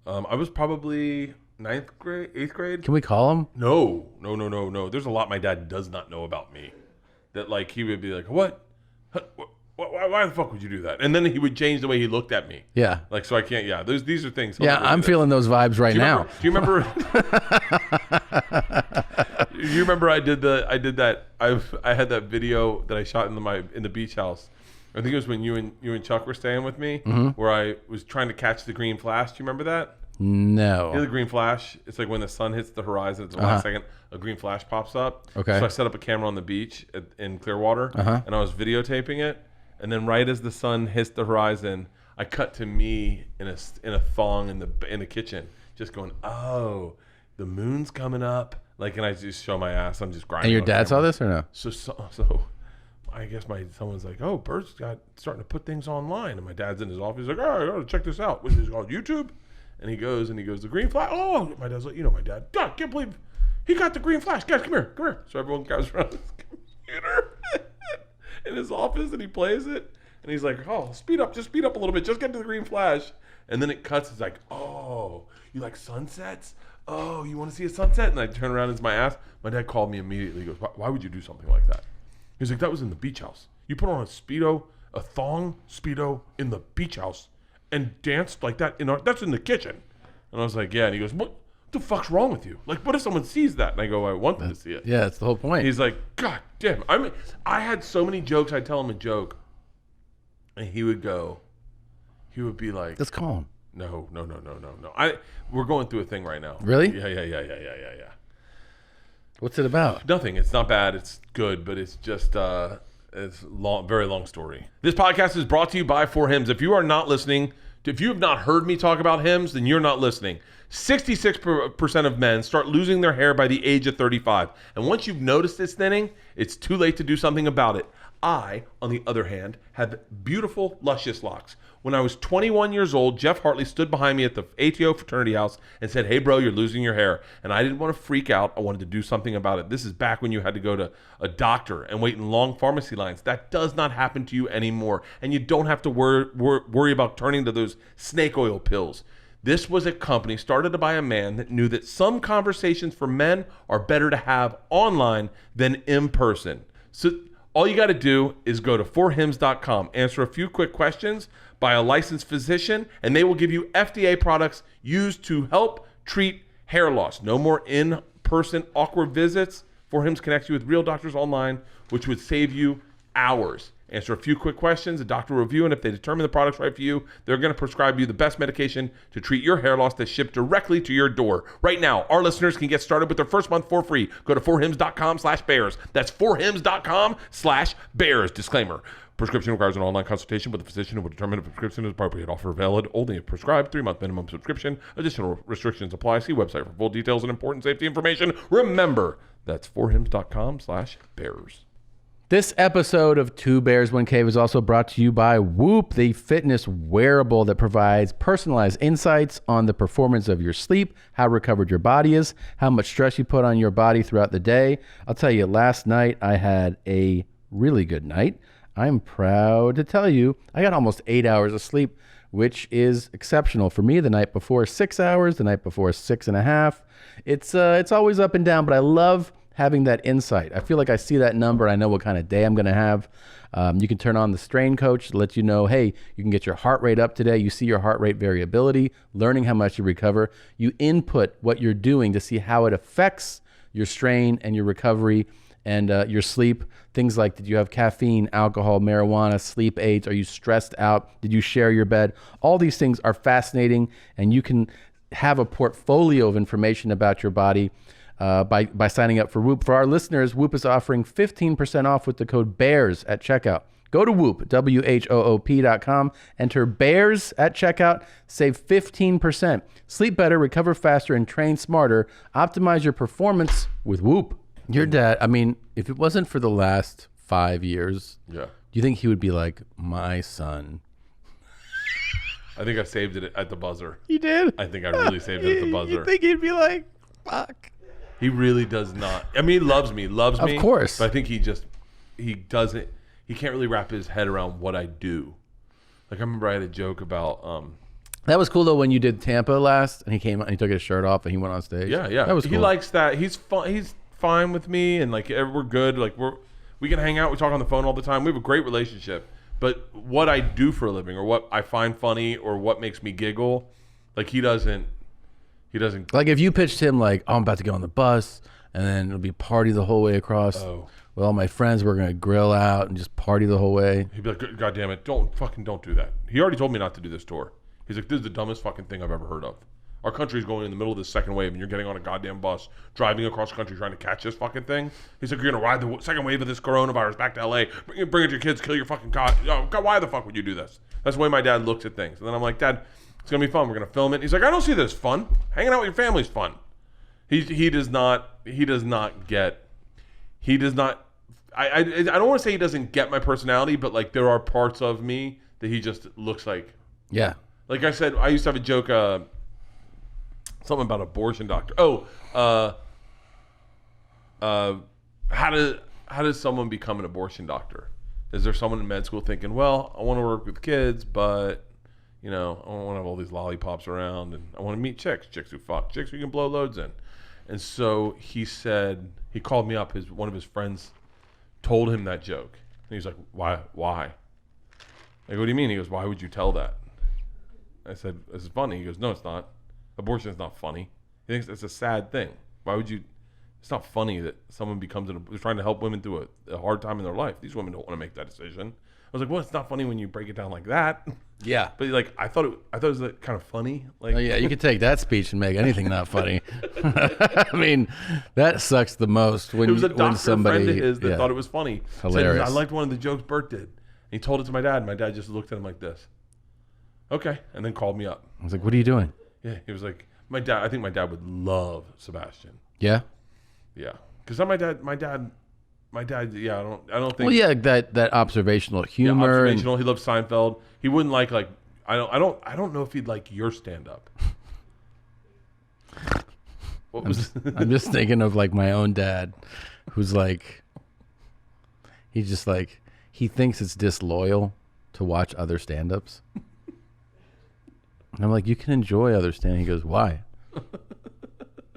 A: I was probably 9th grade, 8th grade.
B: Can we call him?
A: No. There's a lot my dad does not know about me. That like he would be like, what? Why the fuck would you do that? And then he would change the way he looked at me.
B: Yeah.
A: Like, so I can't, these are things.
B: Yeah, I'm feeling those vibes right now.
A: Do you remember? Do you remember I did that? I had that video that I shot in the beach house. I think it was when you and Chuck were staying with me, where I was trying to catch the green flash. Do you remember that?
B: No.
A: You know the green flash? It's like when the sun hits the horizon at the last second, a green flash pops up.
B: Okay.
A: So I set up a camera on the beach in Clearwater, and I was videotaping it. And then right as the sun hits the horizon, I cut to me in a thong in the kitchen, just going, oh, the moon's coming up. Like, and I just show my ass. I'm just grinding.
B: And your dad saw this or no?
A: So I guess someone's like, oh, Bert's starting to put things online. And my dad's in his office. He's like, oh, I gotta check this out. Which is called YouTube. And he goes, the green flash. Oh, my dad's like, my dad. God, I can't believe he got the green flash. Guys, come here. So everyone comes around his computer in his office and he plays it. And he's like, oh, just speed up a little bit. Just get to the green flash. And then it cuts. It's like, oh, you like sunsets? Oh, you want to see a sunset? And I turn around, it's my ass. My dad called me immediately. He goes, why would you do something like that? He's like, that was in the beach house. You put on a thong Speedo in the beach house and danced like that. That's in the kitchen. And I was like, yeah. And he goes, what the fuck's wrong with you? Like, what if someone sees that? And I go, I want them to see it.
B: Yeah, that's the whole point.
A: He's like, God damn. I had so many jokes. I'd tell him a joke. And he would be like,
B: Just call him.
A: No. We're going through a thing right now.
B: Really?
A: Yeah.
B: What's it about?
A: Nothing. It's not bad. It's good, but it's just it's long, very long story. This podcast is brought to you by For Hymns. If you are not listening, if you have not heard me talk about hymns, then you're not listening. 66% of men start losing their hair by the age of 35. And once you've noticed this thinning, it's too late to do something about it. I, on the other hand, have beautiful, luscious locks. When I was 21 years old, Jeff Hartley stood behind me at the ATO fraternity house and said, hey, bro, you're losing your hair. And I didn't want to freak out. I wanted to do something about it. This is back when you had to go to a doctor and wait in long pharmacy lines. That does not happen to you anymore. And you don't have to worry about turning to those snake oil pills. This was a company started by a man that knew that some conversations for men are better to have online than in person. So all you got to do is go to forhims.com, answer a few quick questions by a licensed physician, and they will give you FDA products used to help treat hair loss. No more in-person awkward visits. For Hims connects you with real doctors online, which would save you hours. Answer a few quick questions, a doctor will review, and if they determine the product's right for you, they're going to prescribe you the best medication to treat your hair loss that's shipped directly to your door. Right now, our listeners can get started with their first month for free. Go to forhims.com/bears. That's forhims.com/bears. Disclaimer. Prescription requires an online consultation with a physician who will determine if a prescription is appropriate. Offer valid only if prescribed. 3-month minimum subscription. Additional restrictions apply. See website for full details and important safety information. Remember, that's forhims.com/bears.
B: This episode of Two Bears, One Cave is also brought to you by Whoop, the fitness wearable that provides personalized insights on the performance of your sleep, how recovered your body is, how much stress you put on your body throughout the day. I'll tell you, last night I had a really good night. I'm proud to tell you I got almost 8 hours of sleep, which is exceptional. For me, the night before 6 hours, the night before 6.5. It's always up and down, but I love having that insight. I feel like I see that number. I know what kind of day I'm going to have. You can turn on the strain coach to let you know, hey, you can get your heart rate up today. You see your heart rate variability, learning how much you recover. You input what you're doing to see how it affects your strain and your recovery and your sleep. Things like, did you have caffeine, alcohol, marijuana, sleep aids? Are you stressed out? Did you share your bed? All these things are fascinating, and you can have a portfolio of information about your body by signing up for Whoop. For our listeners, Whoop is offering 15% off with the code BEARS at checkout. Go to Whoop, WHOOP.com, enter BEARS at checkout, save 15%. Sleep better, recover faster, and train smarter. Optimize your performance with Whoop. Your dad, I mean, if it wasn't for the last 5 years,
A: Yeah.
B: do you think he would be like, my son?
A: I think I saved it at the buzzer.
B: You did?
A: I think I really saved it at the buzzer.
B: You think he'd be like, fuck?
A: He really does not. I mean, he loves me.
B: Of course.
A: But I think he can't really wrap his head around what I do. Like, I remember I had a joke about,
B: That was cool though when you did Tampa last, and he came out and he took his shirt off and he went on stage.
A: yeah.
B: That was cool.
A: He likes that. He's fun. He's fine with me, and like, we're good. Like, we can hang out. We talk on the phone all the time. We have a great relationship. But what I do for a living, or what I find funny, or what makes me giggle, like, he doesn't.
B: Like if you pitched him like, oh, I'm about to get on the bus and then it'll be party the whole way across.
A: Oh.
B: With all my friends, we're going to grill out and just party the whole way.
A: He'd be like, God damn it, don't do that. He already told me not to do this tour. He's like, this is the dumbest fucking thing I've ever heard of. Our country's going in the middle of this second wave, and you're getting on a goddamn bus, driving across the country trying to catch this fucking thing. He's like, you're going to ride the second wave of this coronavirus back to LA, bring it to your kids, kill your fucking God. God, why the fuck would you do this? That's the way my dad looks at things. And then I'm like, Dad, it's going to be fun. We're going to film it. He's like, I don't see this fun. Hanging out with your family's fun. I don't want to say he doesn't get my personality, but like, there are parts of me that he just looks like.
B: Yeah.
A: Like I said, I used to have a joke, something about abortion doctor. How does someone become an abortion doctor? Is there someone in med school thinking, well, I want to work with kids, but I don't want to have all these lollipops around, and I want to meet chicks who fuck, chicks who can blow loads in. And so he said, he called me up. One of his friends told him that joke. And he's like, why? Like, what do you mean? He goes, why would you tell that? I said, this is funny. He goes, no, it's not. Abortion is not funny. He thinks it's a sad thing. Why would you? It's not funny that someone they're trying to help women through a hard time in their life. These women don't want to make that decision. I was like, well, it's not funny when you break it down like that.
B: Yeah.
A: But like, I thought it was like, kind of funny. Like,
B: Oh, yeah, you could take that speech and make anything not funny. I mean, that sucks the most when
A: it was a
B: when
A: doctor
B: somebody
A: friend of his that thought it was funny.
B: Hilarious.
A: Said, I liked one of the jokes Bert did. And he told it to my dad. And my dad just looked at him like this. Okay. And then called me up.
B: I was like, what are you doing?
A: Yeah. He was like, I think my dad would love Sebastian.
B: Yeah.
A: Yeah. Because my dad, yeah, I don't think.
B: Well, yeah, that observational humor.
A: Yeah, observational. He loves Seinfeld. He wouldn't like I don't know if he'd like your stand up.
B: I'm just thinking of like my own dad, who's like, he's just like, he thinks it's disloyal to watch other stand-ups. And I'm like, you can enjoy other stand. He goes, why?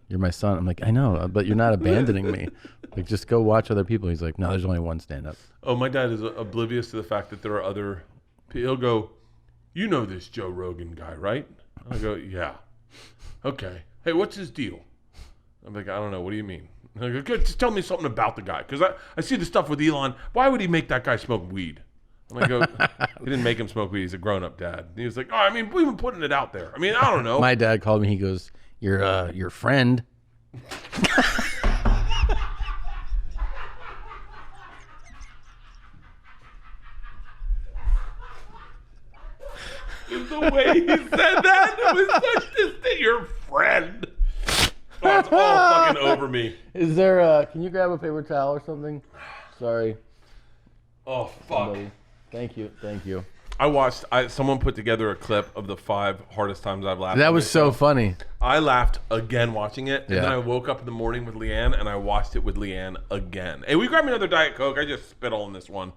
B: You're my son. I'm like, I know, but you're not abandoning me. Like, just go watch other people. He's like, no, there's only one stand-up.
A: Oh, my dad is oblivious to the fact that there are other. He'll go, you know this Joe Rogan guy, right? I go, yeah. Okay. Hey, what's his deal? I'm like, I don't know. What do you mean? I go, good. Just tell me something about the guy, because I see the stuff with Elon. Why would he make that guy smoke weed? I'm like, he didn't make him smoke weed. He's a grown-up dad. And he was like, oh, I mean, we've been putting it out there. I mean, I don't know.
B: My dad called me. He goes, your friend.
A: The way he said that, it was such distinct. Your friend. Oh, it's all fucking over me.
B: Is there can you grab a paper towel or something? Sorry.
A: Oh, fuck.
B: Somebody. Thank you.
A: Someone put together a clip of the 5 hardest times I've laughed.
B: That was so funny.
A: I laughed again watching it, and
B: Yeah.
A: then I woke up in the morning with Leanne, and I watched it with Leanne again. Hey, will you grab me another Diet Coke? I just spit all in this one.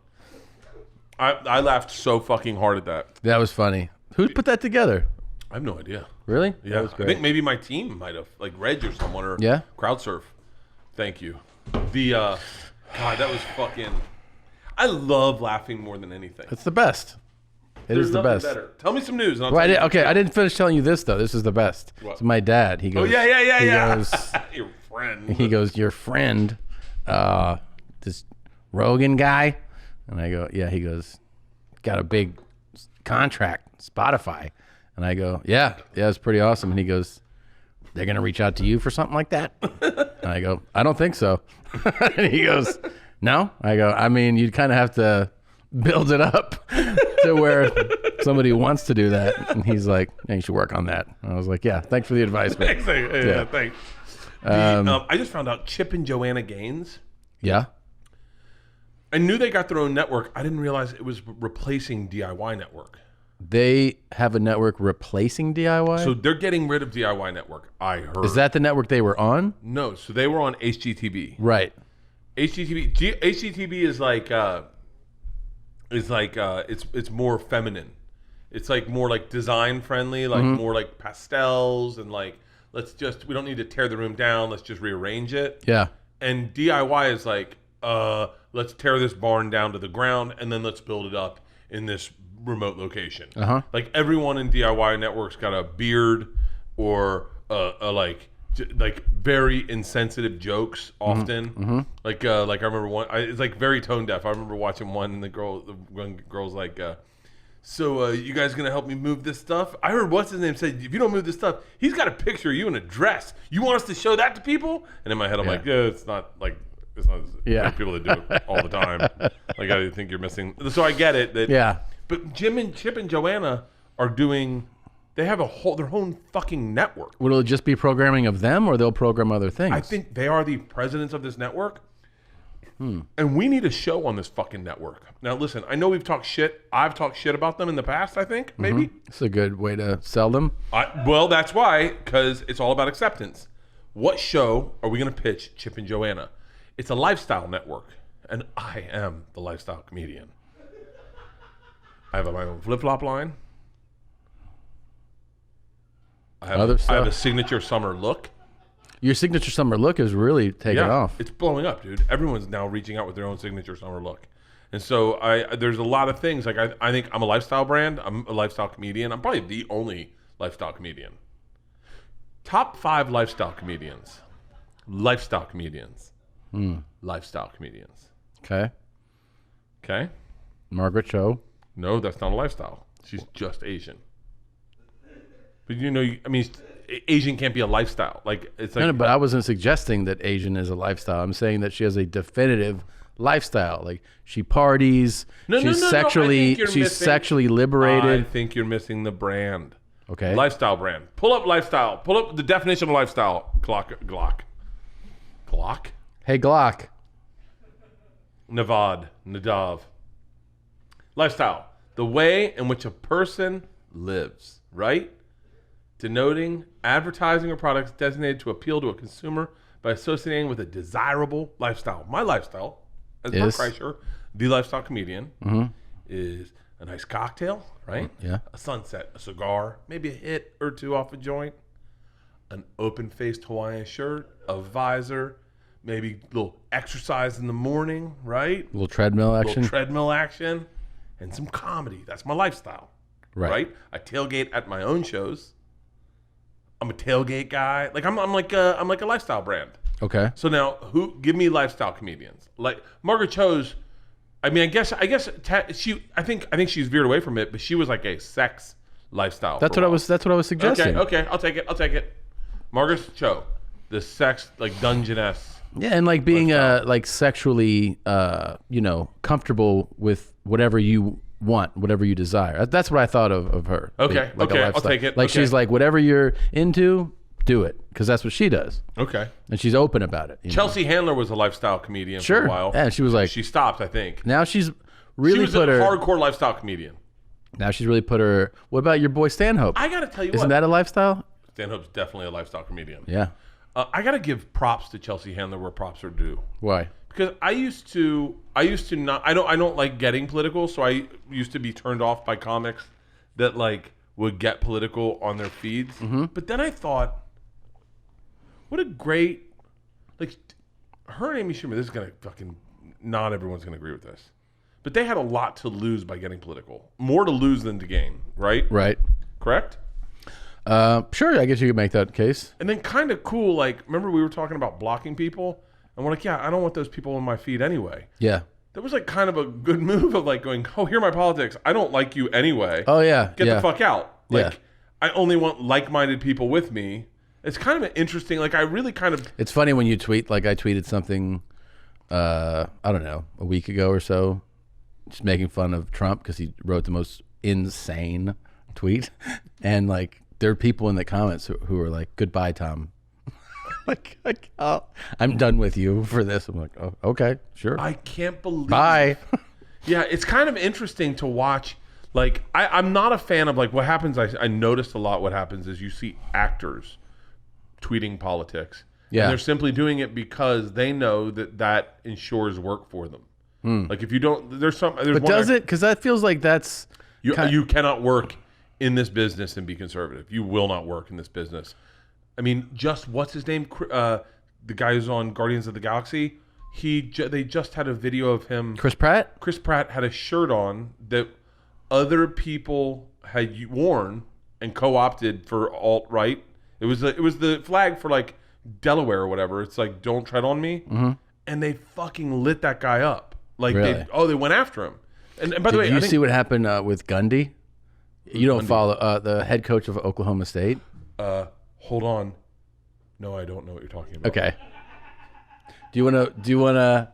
A: I laughed so fucking hard at that.
B: That was funny. Who put that together?
A: I have no idea.
B: Really?
A: Yeah,
B: That was
A: I
B: great.
A: think maybe my team might have, like Reg or someone, or
B: Yeah?
A: CrowdSurf. Thank you. God, that was fucking. I love laughing more than anything.
B: It's the best.
A: There's
B: the
A: nothing
B: best.
A: better. Tell me some news. And I'll
B: Well,
A: tell you
B: okay, I didn't finish telling you this though. This is the best.
A: What?
B: It's my dad. He goes.
A: Oh yeah.
B: He goes,
A: Your friend.
B: he goes, your friend, this Rogan guy, and I go, yeah. He goes, got a big contract, Spotify, and I go, yeah, it's pretty awesome. And he goes, they're gonna reach out to you for something like that? And I go, I don't think so. And he goes, no. I go, I mean, you'd kind of have to build it up to where somebody wants to do that. And he's like, yeah, you should work on that. And I was like, yeah, thanks for the advice, man.
A: Yeah, thanks. I just found out Chip and Joanna Gaines.
B: Yeah.
A: I knew they got their own network. I didn't realize it was replacing DIY Network.
B: They have a network replacing DIY?
A: So they're getting rid of DIY Network, I heard.
B: Is that the network they were on?
A: No, so they were on HGTV.
B: Right.
A: HGTV is like it's more feminine. It's like more like design friendly, like more like pastels and like we don't need to tear the room down, let's just rearrange it.
B: Yeah.
A: And DIY is like let's tear this barn down to the ground and then let's build it up in this remote location. Like everyone in DIY Network's got a beard or like very insensitive jokes often. Like I remember one. It's like very tone deaf. I remember watching one, and the girl's like, "So you guys gonna help me move this stuff?" I heard what's his name said, "If you don't move this stuff, he's got a picture of you in a dress. You want us to show that to people?" And in my head, I'm like, "Yeah, it's not like people that do it all the time. Like I think you're missing." So I get it.
B: Yeah.
A: But Chip and Joanna are doing. They have their own fucking network.
B: Will it just be programming of them, or they'll program other things?
A: I think they are the presidents of this network. And we need a show on this fucking network. Now, listen, I know we've talked shit. I've talked shit about them in the past, I think, maybe.
B: It's a good way to sell them.
A: Well, that's why, because it's all about acceptance. What show are we going to pitch Chip and Joanna? It's a lifestyle network, and I am the lifestyle comedian. I have my own flip-flop line. I have,
B: Other
A: I have a
B: stuff?
A: signature summer look.
B: Your signature summer look is really taking off.
A: It's blowing up, dude. Everyone's now reaching out with their own signature summer look. And so there's a lot of things. Like I think I'm a lifestyle brand. I'm a lifestyle comedian. I'm probably the only lifestyle comedian. Top 5 lifestyle comedians. Lifestyle comedians. Lifestyle comedians.
B: Okay.
A: Okay?
B: Margaret Cho.
A: No, that's not a lifestyle. She's just Asian. But I mean, Asian can't be a lifestyle. Like it's like
B: No, but I wasn't suggesting that Asian is a lifestyle. I'm saying that she has a definitive lifestyle. Like she parties. She's sexually liberated.
A: I think you're missing the brand.
B: Okay.
A: Lifestyle brand. Pull up lifestyle. Pull up the definition of lifestyle. Glock.
B: Hey, Glock.
A: Nadav. Lifestyle. The way in which a person lives, right? Denoting advertising or products designated to appeal to a consumer by associating with a desirable lifestyle. My lifestyle, as Bert Kreischer, the lifestyle comedian, is a nice cocktail, right?
B: Yeah.
A: A sunset, a cigar, maybe a hit or two off a joint, an open-faced Hawaiian shirt, a visor, maybe a little exercise in the morning, right?
B: A little treadmill action.
A: And some comedy. That's my lifestyle,
B: Right.
A: I tailgate at my own shows. I'm a tailgate guy. Like I'm like a lifestyle brand.
B: Okay.
A: So now, give me lifestyle comedians? Like Margaret Cho's. I mean, I guess she. I think she's veered away from it, but she was like a sex lifestyle.
B: That's what I was suggesting.
A: Okay, I'll take it. Margaret Cho, the sex like dungeoness.
B: Yeah, and like being like sexually comfortable with whatever you want, whatever you desire. That's what I thought of her.
A: Okay,
B: like a
A: I'll
B: lifestyle.
A: take it.
B: Like
A: Okay.
B: she's like, whatever you're into, do it, because that's what she does,
A: Okay.
B: and she's open about it.
A: Chelsea Handler was a lifestyle comedian for
B: Sure.
A: a while.
B: Yeah, she was like-
A: she stopped, I think.
B: Now she's
A: She
B: really
A: was
B: put
A: a
B: her.
A: hardcore lifestyle comedian.
B: Now she's really put her. What about your boy Stanhope?
A: I gotta tell you
B: Isn't
A: what.
B: that a lifestyle?
A: Stanhope's definitely a lifestyle comedian.
B: Yeah.
A: I gotta give props to Chelsea Handler where props are due.
B: Why?
A: Because I used to not. I don't like getting political, so I used to be turned off by comics that like would get political on their feeds. But then I thought, what a great like her and Amy Schumer. This is gonna fucking not everyone's gonna agree with this, but they had a lot to lose by getting political. More to lose than to gain, right?
B: Right.
A: Correct.
B: Sure. I guess you could make that case.
A: And then kind of cool, like remember we were talking about blocking people, and we're like, yeah, I don't want those people on my feed anyway.
B: Yeah.
A: That was like kind of a good move of like going, oh, here are my politics. I don't like you anyway.
B: Oh yeah.
A: Get
B: yeah.
A: the fuck out. Like,
B: Yeah.
A: I only want like-minded people with me. It's kind of an interesting, like I really kind of,
B: It's funny when you tweet, like I tweeted something, I don't know, a week ago or so, just making fun of Trump because he wrote the most insane tweet. And like, there are people in the comments who are like, goodbye, Tom. like, oh, I'm done with you for this. I'm like, oh, okay, sure.
A: I can't believe.
B: Bye.
A: Yeah, it's kind of interesting to watch. Like, I'm not a fan of like what happens. I noticed a lot what happens is you see actors tweeting politics.
B: Yeah.
A: And they're simply doing it because they know that ensures work for them. Like if you don't, there's
B: But
A: one
B: does it? Because that feels like that's
A: You cannot work in this business and be conservative. You will not work in this business. I mean, just what's his name? The guy who's on Guardians of the Galaxy. They just had a video of him.
B: Chris Pratt.
A: Chris Pratt had a shirt on that other people had worn and co-opted for alt-right. It was the flag for like Delaware or whatever. It's like don't tread on me, and they fucking lit that guy up. Like
B: Really?
A: they went after him. And by the way,
B: Did you
A: I think,
B: see what happened with Gundy? You don't follow the head coach of Oklahoma State.
A: hold on. No, I don't know what you're talking about.
B: Okay. Do you want to?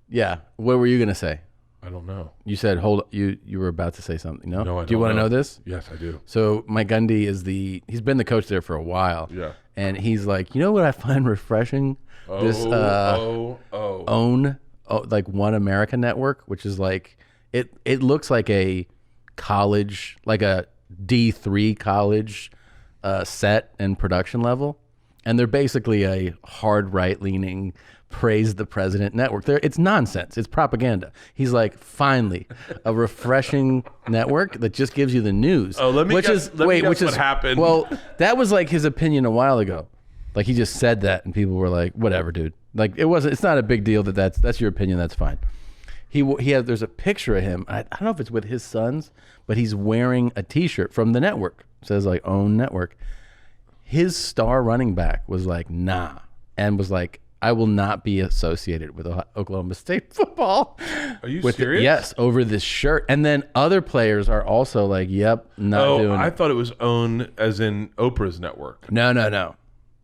B: Yeah. What were you gonna say?
A: I don't know.
B: You said you were about to say something. No.
A: No, I
B: Do you
A: don't
B: want to
A: know.
B: know this?
A: Yes, I do.
B: So Mike Gundy he's been the coach there for a while.
A: Yeah.
B: And he's like, you know what I find refreshing? This own like One America Network, which is like it looks like a college, like a D3 college set and production level. and they're basically a hard right-leaning praise the president network. It's nonsense. It's propaganda. He's like, finally, a refreshing network that just gives you the news.
A: Oh, let me guess what happened.
B: Well, that was like his opinion a while ago. Like he just said that, and people were like, whatever, dude. Like it's not a big deal that's your opinion. That's fine. There's a picture of him. I don't know if it's with his sons, but he's wearing a T-shirt from the network. It says like own network. His star running back was like, nah, and was like, I will not be associated with Oklahoma State football.
A: Are you serious?
B: Yes, over this shirt. And then other players are also like, yep, not doing it.
A: I thought it was own as in Oprah's network.
B: No.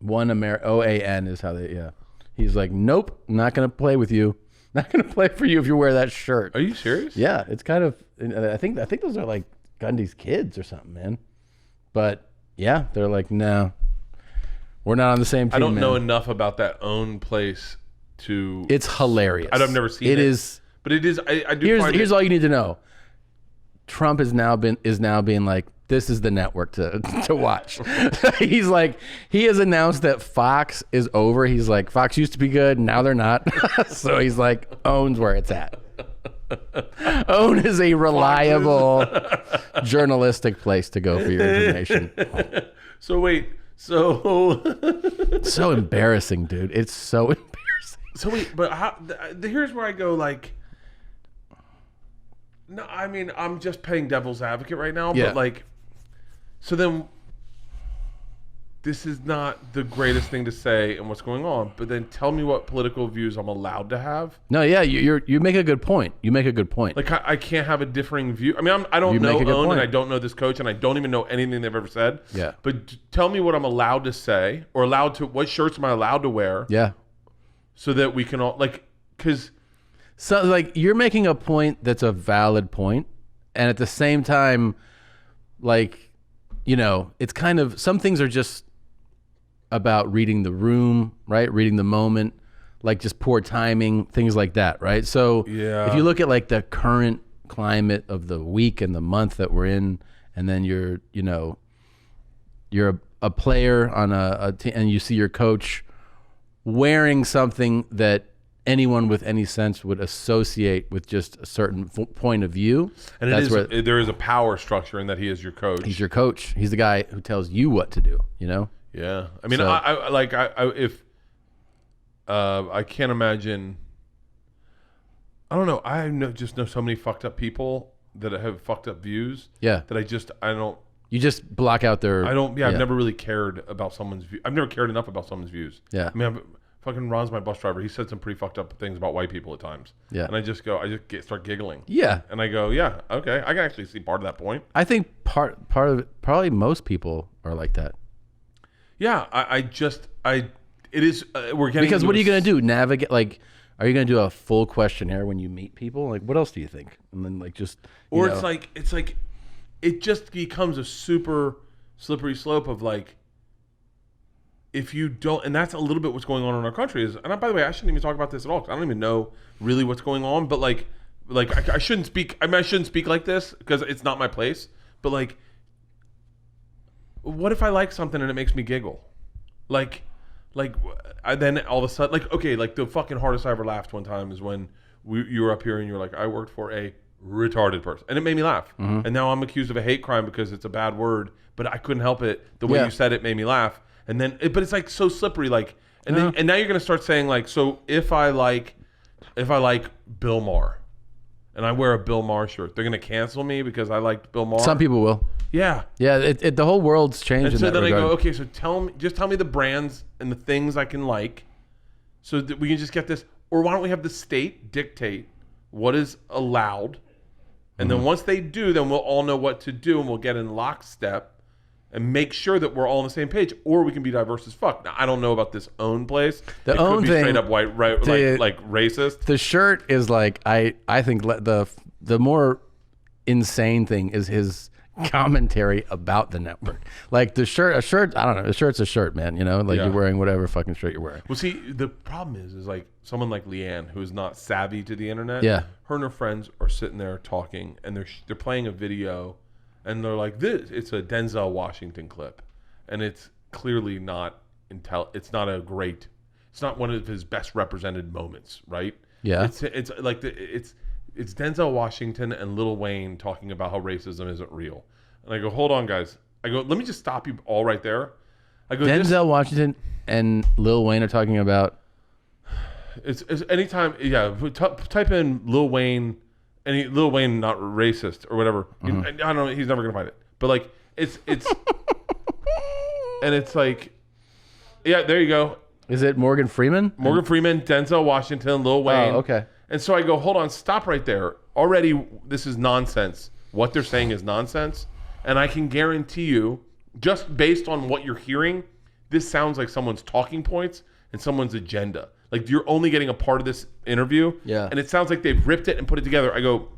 B: OAN is how they, yeah. He's like, nope, not going to play with you. Not going to play for you if you wear that shirt.
A: Are you serious?
B: Yeah, it's kind of, I think those are like Gundy's kids or something, man. But yeah, they're like, no. We're not on the same team.
A: I don't know enough about that own place to.
B: It's hilarious.
A: I've never seen it.
B: It is,
A: but it is. I do.
B: Here's all you need to know. Trump is now being like, this is the network to watch. He's like, he has announced that Fox is over. He's like, Fox used to be good, now they're not. So he's like, OWN's where it's at. OWN is a reliable journalistic place to go for your information.
A: So wait. So
B: embarrassing, dude. It's so embarrassing.
A: So wait, but here's where I go like, no, I mean, I'm just playing devil's advocate right now, but like, so then this is not the greatest thing to say and what's going on, but then tell me what political views I'm allowed to have.
B: No, yeah, you make a good point. You make a good point.
A: Like I can't have a differing view. I mean, I don't know OWN and I don't know this coach and I don't even know anything they've ever said.
B: Yeah.
A: But tell me what I'm allowed to say or what shirts am I allowed to wear?
B: Yeah. So
A: that we can all because.
B: So like you're making a point that's a valid point, and at the same time, like, you know, it's kind of, some things are just about reading the room, right? Reading the moment, like just poor timing, things like that, right? So if you look at like the current climate of the week and the month that we're in, and then you're a player on a team, and you see your coach wearing something that anyone with any sense would associate with just a certain point of view.
A: And there is a power structure in that he is your coach.
B: He's your coach. He's the guy who tells you what to do, you know?
A: Yeah. I mean, I can't imagine, I don't know. I just know so many fucked up people that have fucked up views.
B: Yeah.
A: That I don't.
B: You just block out their.
A: I've never really cared about someone's view. I've never cared enough about someone's views.
B: Yeah.
A: I mean, fucking Ron's my bus driver. He said some pretty fucked up things about white people at times.
B: Yeah.
A: And I just start giggling.
B: Yeah.
A: And I go, yeah, okay. I can actually see part of that point.
B: I think part of it, probably most people are like that.
A: Yeah. It is, we're getting.
B: Because what are you going to do? Navigate, like, are you going to do a full questionnaire when you meet people? Like, what else do you think? And then like just.
A: Or it's like, it just becomes a super slippery slope of like, if you don't, and that's a little bit what's going on in our country is, and by the way, I shouldn't even talk about this at all because I don't even know really what's going on. But like I shouldn't speak. I mean, I shouldn't speak like this because it's not my place. But like, what if I like something and it makes me giggle? Then all of a sudden, like, okay, like the fucking hardest I ever laughed one time is when you were up here and you were like, I worked for a retarded person, and it made me laugh. Mm-hmm. And now I'm accused of a hate crime because it's a bad word, but I couldn't help it. The way you said it made me laugh. And then, but it's like so slippery, like, and now you're gonna start saying like, so if I like Bill Maher, and I wear a Bill Maher shirt, they're gonna cancel me because I liked Bill Maher.
B: Some people will.
A: Yeah.
B: Yeah. The whole world's changed.
A: And so
B: in that
A: then
B: regard.
A: I go, okay, so tell me the brands and the things I can like, so that we can just get this. Or why don't we have the state dictate what is allowed, and then once they do, then we'll all know what to do, and we'll get in lockstep. And make sure that we're all on the same page, or we can be diverse as fuck. Now, I don't know about this OWN place.
B: The OWN
A: could be
B: thing,
A: straight up white, right? Like racist.
B: The shirt is like I think the more insane thing is his commentary about the network. Like a shirt. I don't know. A shirt's a shirt, man. You know, like you're wearing whatever fucking shirt you're wearing.
A: Well, see, the problem is like someone like Leanne, who is not savvy to the internet.
B: Yeah.
A: Her and her friends are sitting there talking, and they're playing a video. And they're like, it's a Denzel Washington clip. And it's clearly not it's not a great, it's not one of his best represented moments, right?
B: Yeah.
A: It's like it's Denzel Washington and Lil Wayne talking about how racism isn't real. And I go, hold on, guys. I go, let me just stop you all right there. I go,
B: Denzel Washington and Lil Wayne are talking about.
A: It's anytime, yeah. Type in Lil Wayne, Lil Wayne not racist or whatever. I don't know. He's never gonna find it. But like, it's and it's like, yeah, there you go.
B: Is it Morgan Freeman?
A: Morgan Freeman, Denzel Washington, Lil Wayne.
B: Oh, okay.
A: And so I go, hold on, stop right there. Already, this is nonsense. What they're saying is nonsense. And I can guarantee you, just based on what you're hearing, this sounds like someone's talking points and someone's agenda. Like, you're only getting a part of this interview.
B: Yeah.
A: And it sounds like they've ripped it and put it together. I go,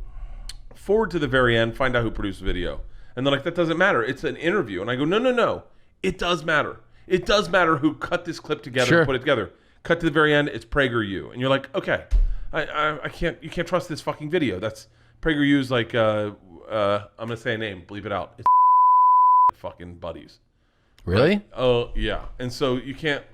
A: forward to the very end, find out who produced the video. And they're like, that doesn't matter. It's an interview. And I go, no. It does matter. It does matter who cut this clip together and put it together. Cut to the very end, it's PragerU. And you're like, okay, I can't, you can't trust this fucking video. That's PragerU's like, I'm going to say a name, bleep it out. It's fucking buddies.
B: Really?
A: Right? Oh, yeah. And so you can't,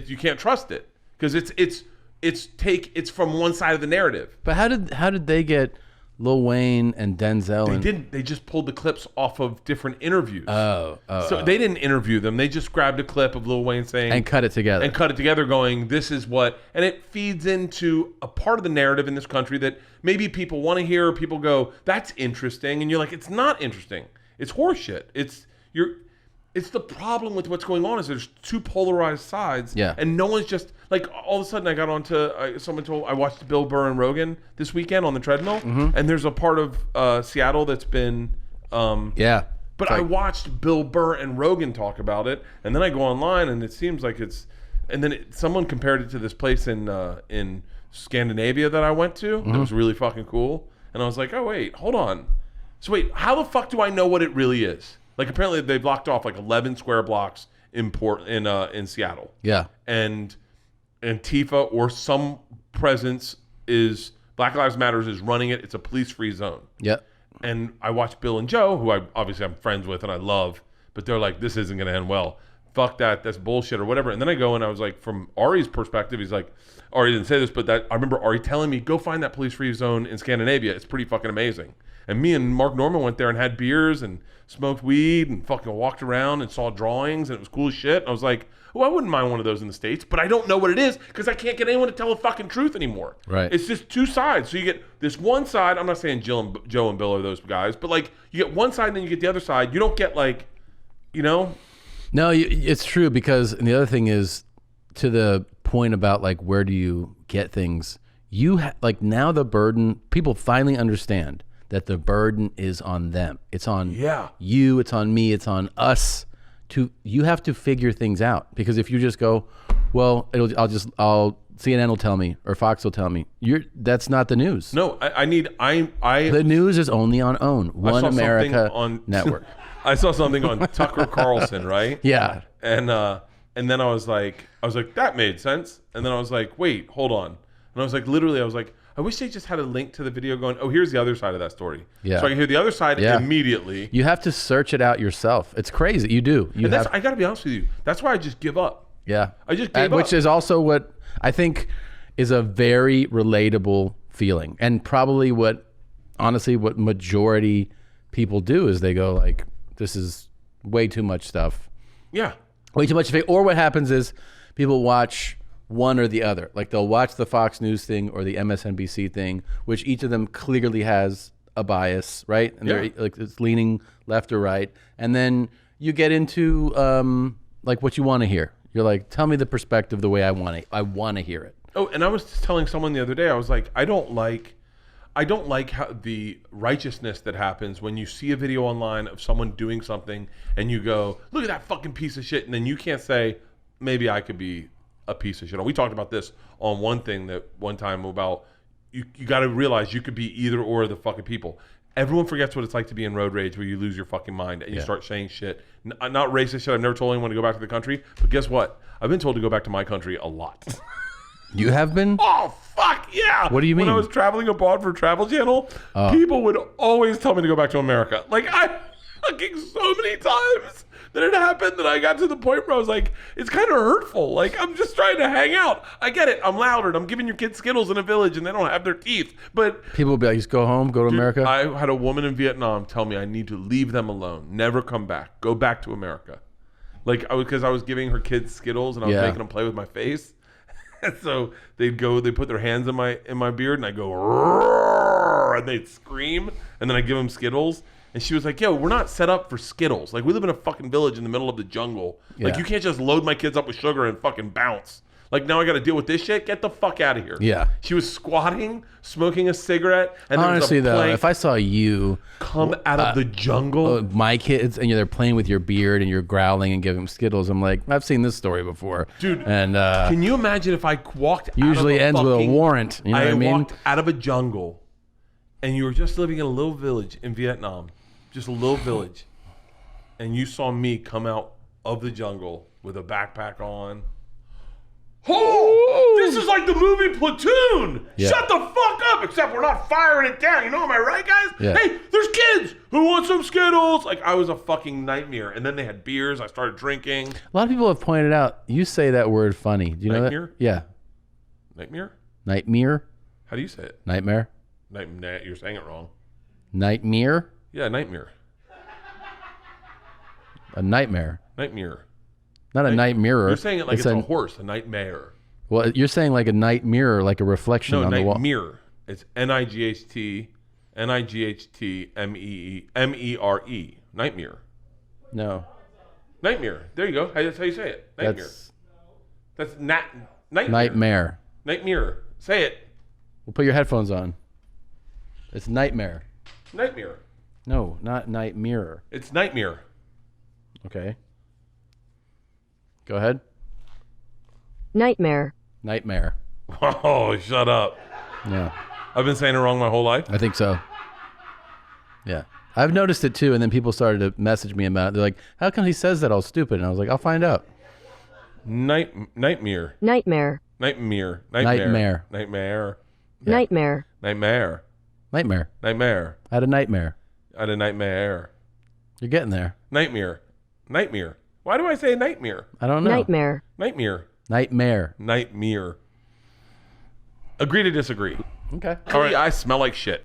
A: you can't trust it because it's from one side of the narrative.
B: But how did they get Lil Wayne and Denzel?
A: They didn't. They just pulled the clips off of different interviews.
B: So
A: they didn't interview them. They just grabbed a clip of Lil Wayne saying
B: and cut it together.
A: Going, this is what, and it feeds into a part of the narrative in this country that maybe people want to hear. People go, that's interesting, and you're like, it's not interesting. It's horseshit. It's the problem with what's going on is there's two polarized sides.
B: Yeah.
A: And no one's just like, all of a sudden I got onto, someone told, I watched Bill Burr and Rogan this weekend on the treadmill. And there's a part of Seattle that's been,
B: yeah.
A: But I watched Bill Burr and Rogan talk about it. And then I go online and it seems like and then someone compared it to this place in Scandinavia that I went to. That was really fucking cool. And I was like, oh wait, hold on. So wait, how the fuck do I know what it really is? Like, apparently they've blocked off like 11 square blocks in Seattle.
B: Yeah.
A: And Antifa or some presence is Black Lives Matters is running it. It's a police-free zone.
B: Yep.
A: And I watched Bill and Joe, who I'm friends with and I love, but they're like, this isn't going to end well. Fuck that. That's bullshit or whatever. And then I go and I was like, from Ari's perspective, he's like, Ari didn't say this, but I remember Ari telling me, go find that police-free zone in Scandinavia. It's pretty fucking amazing. And me and Mark Norman went there and had beers and smoked weed and fucking walked around and saw drawings and it was cool as shit. And I was like, oh, I wouldn't mind one of those in the States, but I don't know what it is because I can't get anyone to tell the fucking truth anymore.
B: Right.
A: It's just two sides. So you get this one side. I'm not saying Joe and Bill are those guys, but like you get one side and then you get the other side. You don't get like, No,
B: it's true because, and the other thing is to the point about like, where do you get things? Like now the burden, people finally understand that the burden is on them. It's on you, it's on me, it's on us. You have to figure things out because if you just go, well, CNN will tell me or Fox will tell me. That's not the news.
A: No,
B: The news is only on OWN, One America Network.
A: I saw something on Tucker Carlson, right?
B: Yeah.
A: And then I was like, that made sense. And then I was like, wait, hold on. And I was like, I wish they just had a link to the video going, oh, here's the other side of that story.
B: Yeah.
A: So I can hear the other side immediately.
B: You have to search it out yourself. It's crazy. You do.
A: I got to be honest with you. That's why I just give up.
B: Yeah.
A: I just gave up.
B: Which is also what I think is a very relatable feeling. And probably what majority people do is they go like, this is way too much stuff.
A: Yeah.
B: Way too much. Or what happens is people watch one or the other. Like they'll watch the Fox News thing or the MSNBC thing, which each of them clearly has a bias, right? And they're like it's leaning left or right. And then you get into like what you want to hear. You're like, tell me the perspective the way I want to hear it.
A: Oh, and I was telling someone the other day, I was like, I don't like how the righteousness that happens when you see a video online of someone doing something and you go, look at that fucking piece of shit, and then you can't say, maybe I could be a piece of shit. We talked about this on one thing that one time about you got to realize you could be either or of the fucking people. Everyone forgets what it's like to be in road rage where you lose your fucking mind and you start saying shit. Not racist shit. I've never told anyone to go back to the country, but guess what? I've been told to go back to my country a lot.
B: You have been?
A: Oh, fuck, yeah.
B: What do you mean?
A: When I was traveling abroad for Travel Channel, people would always tell me to go back to America. Like, I fucking so many times. Then it happened that I got to the point where I was like, it's kind of hurtful. Like, I'm just trying to hang out. I get it. I'm louder. I'm giving your kids Skittles in a village and they don't have their teeth. But
B: People will be like, just go home, go to America.
A: I had a woman in Vietnam tell me I need to leave them alone. Never come back. Go back to America. Like, because I was giving her kids Skittles and I was making them play with my face. And so they put their hands in my beard and I go, roar, and they'd scream. And then I give them Skittles. And she was like, yo, we're not set up for Skittles. Like, we live in a fucking village in the middle of the jungle. Like, you can't just load my kids up with sugar and fucking bounce. Like, now I got to deal with this shit? Get the fuck out of here.
B: Yeah.
A: She was squatting, smoking a cigarette. And
B: Honestly,
A: there was a
B: though, if I saw you
A: come out of the jungle.
B: my kids, and they're playing with your beard and you're growling and giving them Skittles, I'm like, I've seen this story before.
A: Dude,
B: and
A: can you imagine if I walked
B: usually
A: out of
B: ends with a warrant. You know what I mean?
A: walked out of a jungle and you were just living in a little village in Vietnam. Just a little village, and you saw me come out of the jungle with a backpack on. Oh, this is like the movie Platoon.
B: Yeah.
A: Shut the fuck up, except we're not firing it down. You know, am I right, guys?
B: Yeah.
A: Hey, there's kids who want some Skittles. Like, I was a fucking nightmare. And then they had beers. I started drinking.
B: A lot of people have pointed out, you say that word funny. Do you know
A: Nightmare?
B: that? Yeah.
A: Nightmare?
B: Nightmare?
A: How do you say it?
B: Nightmare?
A: You're saying it wrong.
B: Nightmare?
A: Yeah, nightmare.
B: A nightmare.
A: Nightmare.
B: Not a night mirror.
A: You're saying it like it's a horse, a nightmare.
B: Well, you're saying like a night mirror, like a reflection on the wall.
A: No, mirror. It's Nightghtre, Nightmere. Nightmare.
B: No.
A: Nightmare. There you go. That's how you say it. Nightmare. That's nightmare.
B: Nightmare.
A: Nightmare. Say it.
B: We'll put your headphones on. It's nightmare.
A: Nightmare.
B: No, not night mirror.
A: It's nightmare.
B: Okay. Go ahead.
D: Nightmare.
B: Nightmare.
A: Oh, shut up.
B: Yeah.
A: I've been saying it wrong my whole life.
B: I think so. Yeah. I've noticed it too, and then people started to message me about it. They're like, how come he says that all stupid? And I was like, I'll find out.
A: Nightmare.
D: Nightmare.
A: Nightmare.
B: Nightmare.
A: Nightmare.
B: Yeah.
D: Nightmare.
A: Nightmare.
B: Nightmare.
A: Nightmare.
B: I had a nightmare.
A: I had a nightmare.
B: You're getting there.
A: Nightmare. Nightmare. Why do I say nightmare?
B: I don't know.
D: Nightmare.
A: Nightmare.
B: Nightmare.
A: Nightmare. Agree to disagree.
B: Okay.
A: All right. I smell like shit.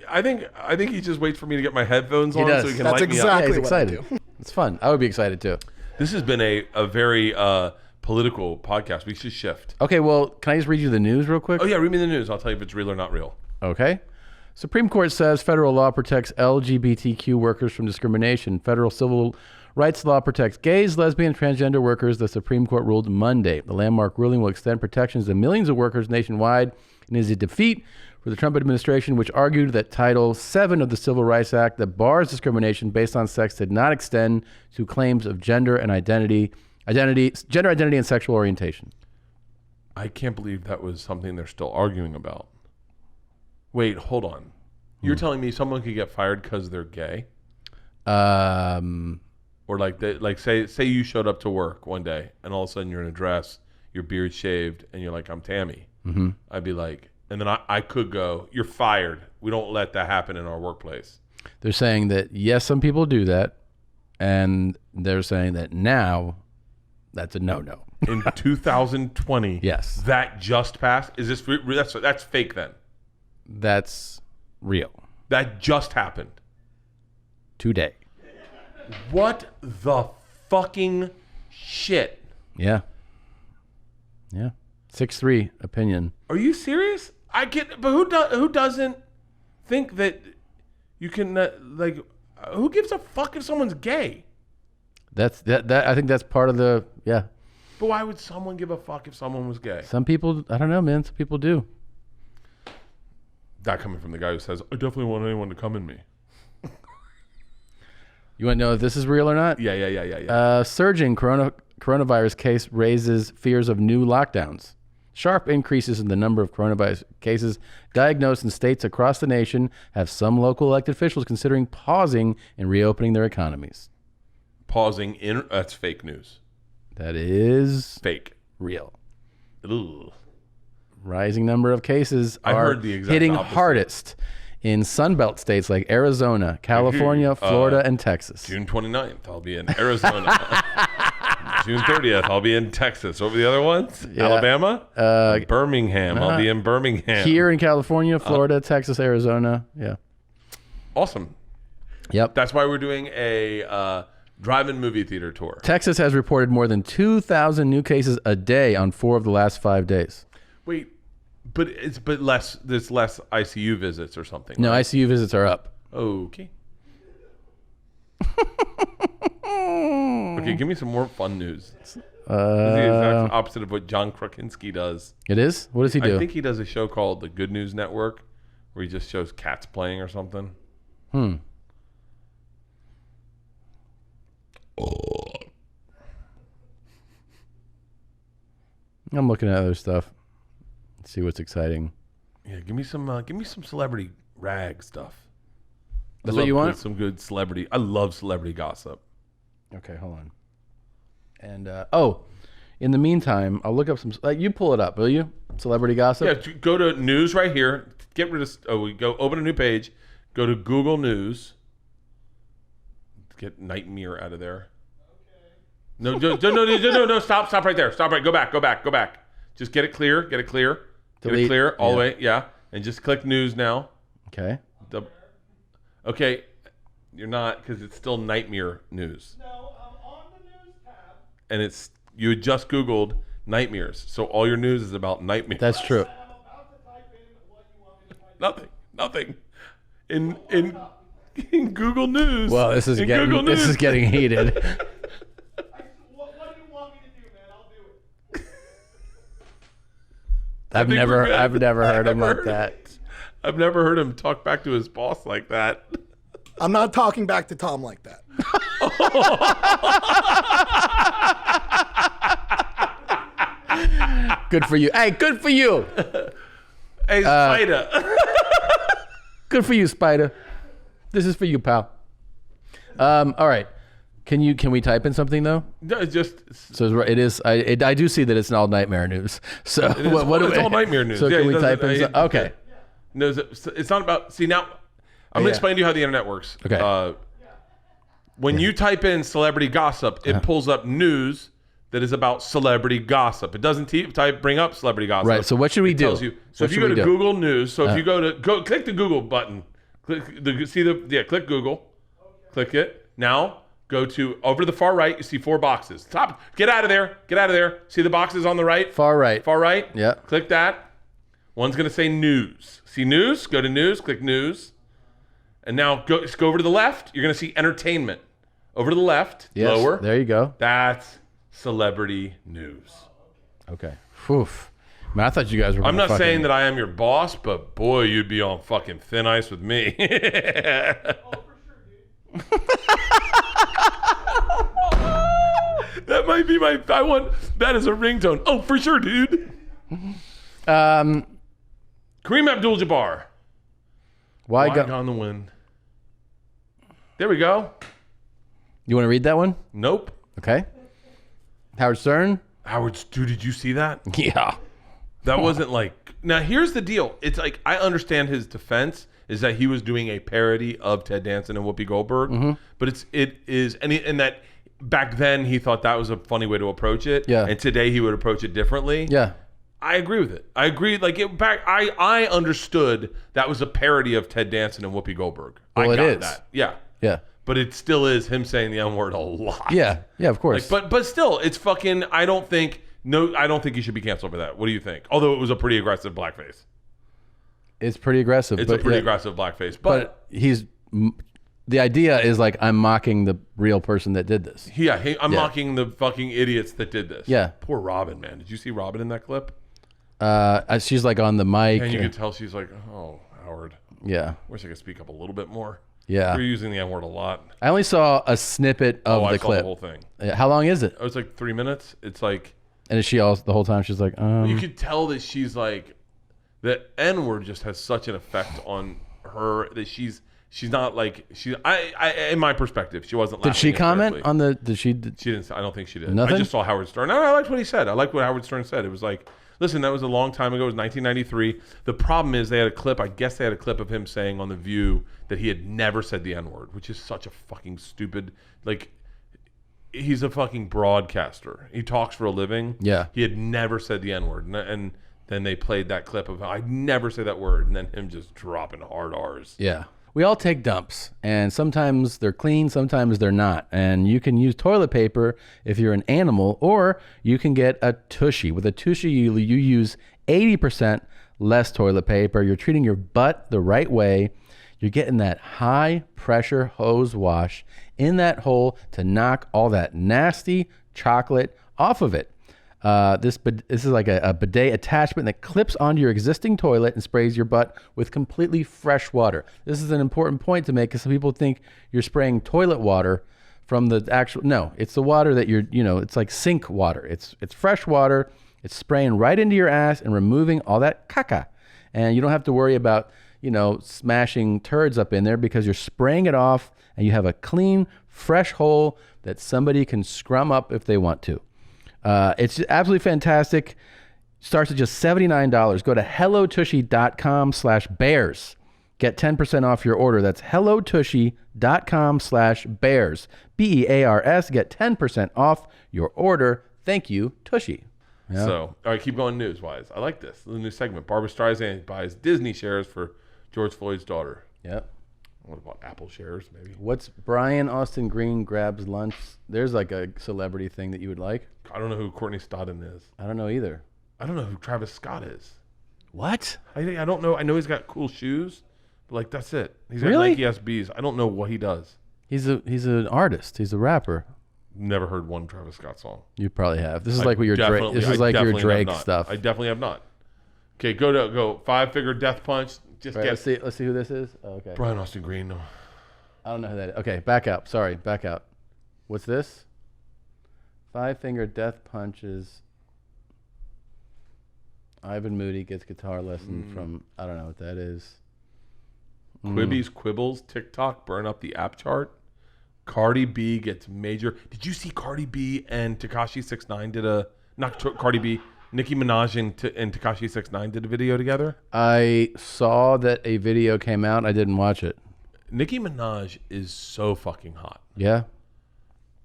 A: I think he just waits for me to get my headphones on
B: does.
A: so he can
E: That's
A: light me up.
B: Yeah,
E: exactly
B: he's
E: what I
B: excited.
E: do.
B: It's fun. I would be excited too.
A: This has been a very political podcast. We should shift.
B: Okay, well, can I just read you the news real quick?
A: Oh yeah, read me the news. I'll tell you if it's real or not real.
B: Okay. Supreme Court says federal law protects LGBTQ workers from discrimination. Federal civil rights law protects gays, lesbian, transgender workers, the Supreme Court ruled Monday. The landmark ruling will extend protections to millions of workers nationwide and is a defeat for the Trump administration, which argued that Title VII of the Civil Rights Act that bars discrimination based on sex did not extend to claims of gender identity and sexual orientation.
A: I can't believe that was something they're still arguing about. Wait, hold on. You're telling me someone could get fired because they're gay? Or say you showed up to work one day and all of a sudden you're in a dress, your beard's shaved, and you're like, I'm Tammy. Mm-hmm. I'd be like, and then I could go, you're fired. We don't let that happen in our workplace.
B: They're saying that, yes, some people do that. And they're saying that now that's a no-no.
A: In 2020,
B: Yes.
A: that just passed. Is this that's fake then?
B: That's real.
A: That just happened.
B: Today.
A: What the fucking shit?
B: Yeah. Yeah. 6-3 opinion.
A: Are you serious? I get, but who doesn't think that you can who gives a fuck if someone's gay?
B: That I think that's part of the, yeah.
A: But why would someone give a fuck if someone was gay?
B: Some people, I don't know, man. Some people do.
A: That coming from the guy who says, I definitely want anyone to come in me.
B: You want to know if this is real or not?
A: Yeah.
B: Surging coronavirus case raises fears of new lockdowns. Sharp increases in the number of coronavirus cases diagnosed in states across the nation have some local elected officials considering pausing and reopening their economies.
A: Pausing in, that's fake news.
B: That is
A: Fake.
B: real.
A: Ugh.
B: Rising number of cases
A: I
B: are
A: heard the exact
B: hitting
A: opposite.
B: hardest in Sunbelt states like Arizona, California, Florida, and Texas.
A: June 29th, I'll be in Arizona. June 30th, I'll be in Texas. What were the other ones?
B: Yeah.
A: Alabama? Birmingham. I'll be in Birmingham.
B: Here in California, Florida, Texas, Arizona. Yeah.
A: Awesome.
B: Yep.
A: That's why we're doing a drive-in movie theater tour.
B: Texas has reported more than 2,000 new cases a day on 4 of the last 5 days.
A: Wait, but there's less ICU visits or something.
B: No,
A: right?
B: ICU visits are up.
A: Okay. Okay, give me some more fun news. This is the exact opposite of what John Krasinski does.
B: It is? What does he do?
A: I think he does a show called The Good News Network where he just shows cats playing or something.
B: I'm looking at other stuff. Let's see what's exciting.
A: Yeah, give me some celebrity rag stuff.
B: That's what you want?
A: Some good celebrity. I love celebrity gossip.
B: Okay, hold on. And in the meantime, I'll look up some. You pull it up, will you? Celebrity gossip.
A: Yeah, go to news right here. Get rid of. We go open a new page. Go to Google News. Get Nightmare out of there. No, no, stop right there. Stop right. Go back. Just get it clear. Delete. Get it clear all the way. Yeah, and just click news now.
B: Okay.
A: Okay, you're not because it's still Nightmare News.
D: No, I'm on the news tab.
A: And you had just Googled nightmares, so all your news is about nightmares.
B: That's true.
D: I'm about to type in what you want me to type
A: Nothing. In Google News.
B: Well, this is getting heated.
D: What do you want me to do, man? I'll do it.
B: I've never heard him like that.
A: I've never heard him talk back to his boss like that.
D: I'm not talking back to Tom like that.
B: Good for you. Hey, good for you.
A: Hey, Spider.
B: Good for you, Spider. This is for you, pal. All right. Can we type in something though?
A: No, it's just.
B: So it is. I do see that it's all nightmare news. So
A: It's all nightmare news.
B: So
A: Yeah,
B: can
A: he
B: we
A: doesn't-
B: type in? Okay.
A: No, it's not about. See now, I'm gonna explain to you how the internet works.
B: Okay.
A: When you type in celebrity gossip, it pulls up news that is about celebrity gossip. It doesn't bring up celebrity gossip.
B: Right. So what should we
A: It
B: do?
A: tells you. So
B: What
A: if you
B: should
A: go
B: we
A: to
B: do?
A: Google News, so if you click the Google button, click Google, click it. Now go to over to the far right. You see 4 boxes. Get out of there. See the boxes on the right?
B: Far right.
A: Far right.
B: Yeah.
A: Click that. One's gonna say news. See news? Go to news. Click news. And now go over to the left. You're gonna see entertainment. Over to the left.
B: Yes,
A: Lower.
B: There you go.
A: That's celebrity news.
B: Okay. Oof. Man, I thought you guys were.
A: I'm not saying that I am your boss, but boy, you'd be on fucking thin ice with me.
D: Oh, for sure, dude.
A: That might be I want that as a ringtone. Oh, for sure, dude. Kareem Abdul-Jabbar.
B: Why
A: Why gone the wind? There we go.
B: You want to read that one?
A: Nope.
B: Okay. Howard Stern.
A: Dude, did you see that?
B: Yeah.
A: That wasn't like. Now here's the deal. It's like I understand his defense is that he was doing a parody of Ted Danson and Whoopi Goldberg, but it is and that back then he thought that was a funny way to approach it.
B: Yeah.
A: And today he would approach it differently.
B: Yeah.
A: I agree with it. I agree. Like I understood that was a parody of Ted Danson and Whoopi Goldberg.
B: Well,
A: I got
B: it is.
A: that. Yeah.
B: Yeah.
A: But it still is him saying the N-word a lot.
B: Yeah. Yeah. Of course.
A: But still, it's fucking. I don't think he should be canceled for that. What do you think? Although it was a pretty aggressive blackface.
B: It's pretty aggressive.
A: It's a pretty aggressive blackface.
B: But the idea is like I'm mocking the real person that did this.
A: Yeah, I'm mocking the fucking idiots that did this.
B: Yeah.
A: Poor Robin, man. Did you see Robin in that clip?
B: She's like on the mic.
A: And you could tell she's like, oh, Howard.
B: Yeah.
A: Wish I could speak up a little bit more.
B: Yeah.
A: You're using the N-word a lot.
B: I only saw a snippet of
A: I
B: the
A: saw
B: clip.
A: the whole thing.
B: How long is it?
A: It was like 3 minutes. It's like.
B: And is she all the whole time? She's like,
A: You could tell that she's like, the N-word just has such an effect on her that she's she's not like I in my perspective, she wasn't.
B: Did she
A: laughing
B: comment
A: hysterically.
B: on the? Did she?
A: She didn't. I don't think she did.
B: Nothing?
A: I just saw Howard Stern. No, I liked what he said. I liked what Howard Stern said. It was like, listen, that was a long time ago. It was 1993. The problem is they had a clip. I guess they had a clip of him saying on The View that he had never said the N-word, which is such a fucking stupid. Like, he's a fucking broadcaster. He talks for a living.
B: Yeah.
A: He had never said the N-word, and then they played that clip of I never say that word, and then him just dropping hard R's.
B: Yeah. We all take dumps, and sometimes they're clean, sometimes they're not. And you can use toilet paper if you're an animal, or you can get a Tushy. With a Tushy, you use 80% less toilet paper. You're treating your butt the right way. You're getting that high-pressure hose wash in that hole to knock all that nasty chocolate off of it. This is like a bidet attachment that clips onto your existing toilet and sprays your butt with completely fresh water. This is an important point to make because some people think you're spraying toilet water from the actual. No, it's the water that it's like sink water. It's fresh water. It's spraying right into your ass and removing all that caca. And you don't have to worry about, smashing turds up in there because you're spraying it off and you have a clean, fresh hole that somebody can scrum up if they want to. It's absolutely fantastic. Starts at just $79. Go to hellotushy.com/bears. Get 10% off your order. That's hellotushy.com/bears. BEARS. Get 10% off your order. Thank you, Tushy. Yeah.
A: So, all right, keep going news-wise. I like this. The new segment. Barbara Streisand buys Disney shares for George Floyd's daughter.
B: Yep.
A: What about Apple shares, maybe?
B: What's Brian Austin Green grabs lunch? There's like a celebrity thing that you would like.
A: I don't know who Courtney Stodden is.
B: I don't know either.
A: I don't know who Travis Scott is.
B: What?
A: I don't know. I know he's got cool shoes, but like that's it. He's got
B: Really?
A: Nike SBs. I don't know what he does.
B: He's an artist. He's a rapper.
A: Never heard one Travis Scott song.
B: You probably have. This is like what your Drake. This is like your Drake stuff.
A: I definitely have not. Okay, go 5-figure death punch. Just
B: Right,
A: get.
B: let's see who this is. Oh, okay.
A: Brian Austin Green. No.
B: I don't know who that is. Okay, back out. Sorry, back out. What's this? 5-finger death punches. Ivan Moody gets guitar lesson from, I don't know what that is.
A: Quibby's Quibbles, TikTok, burn up the app chart. Cardi B gets major. Did you see Cardi B and Tekashi 6ix9ine did a, not Cardi B, Nicki Minaj and Tekashi 6ix9ine did a video together?
B: I saw that a video came out. I didn't watch it.
A: Nicki Minaj is so fucking hot.
B: Yeah?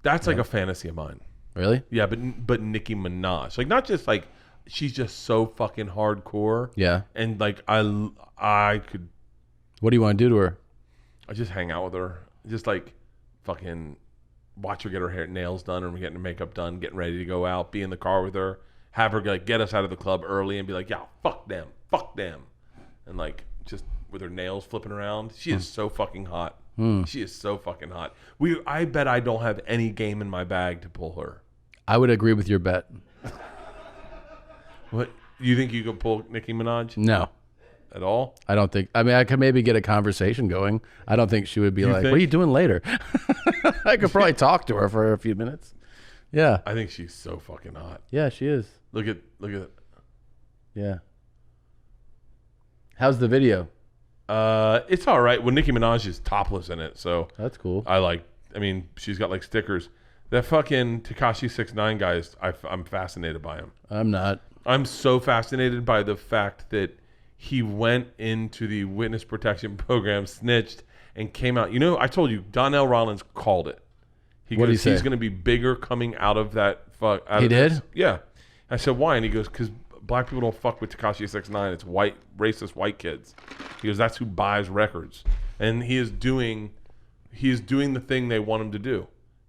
A: That's like a fantasy of mine.
B: Really?
A: Yeah, but Nicki Minaj, like not just like she's just so fucking hardcore.
B: Yeah.
A: And like I could,
B: What do you want to do to her?
A: I just hang out with her, just like fucking watch her get her hair nails done or getting her makeup done, getting ready to go out, be in the car with her, have her like get us out of the club early and be like, yeah, fuck them, and like just with her nails flipping around. She is so fucking hot. She is so fucking hot. I bet I don't have any game in my bag to pull her.
B: I would agree with your bet.
A: What? You think you could pull Nicki Minaj
B: No.
A: at all?
B: I don't think. I mean, I could maybe get a conversation going. I don't think she would be like,
A: think?
B: "What are you doing later?" I could probably talk to her for a few minutes. Yeah,
A: I think she's so fucking hot.
B: yeah, she is.
A: Look at it.
B: Yeah. How's the video?
A: It's all right. Well, Nicki Minaj is topless in it, so
B: That's cool.
A: I mean, she's got like stickers. That fucking Tekashi 6ix9ine guy I'm fascinated by him.
B: I'm not.
A: I'm so fascinated by the fact that he went into the witness protection program, snitched, and came out. You know, I told you, Donnell Rollins called it.
B: What'd he say?
A: He's going to be bigger coming out of that.
B: He did?
A: This. Yeah. I said, why? And he goes, because black people don't fuck with Tekashi 6ix9ine. It's white, racist white kids. He goes, that's who buys records. And he is doing the thing they want him to do.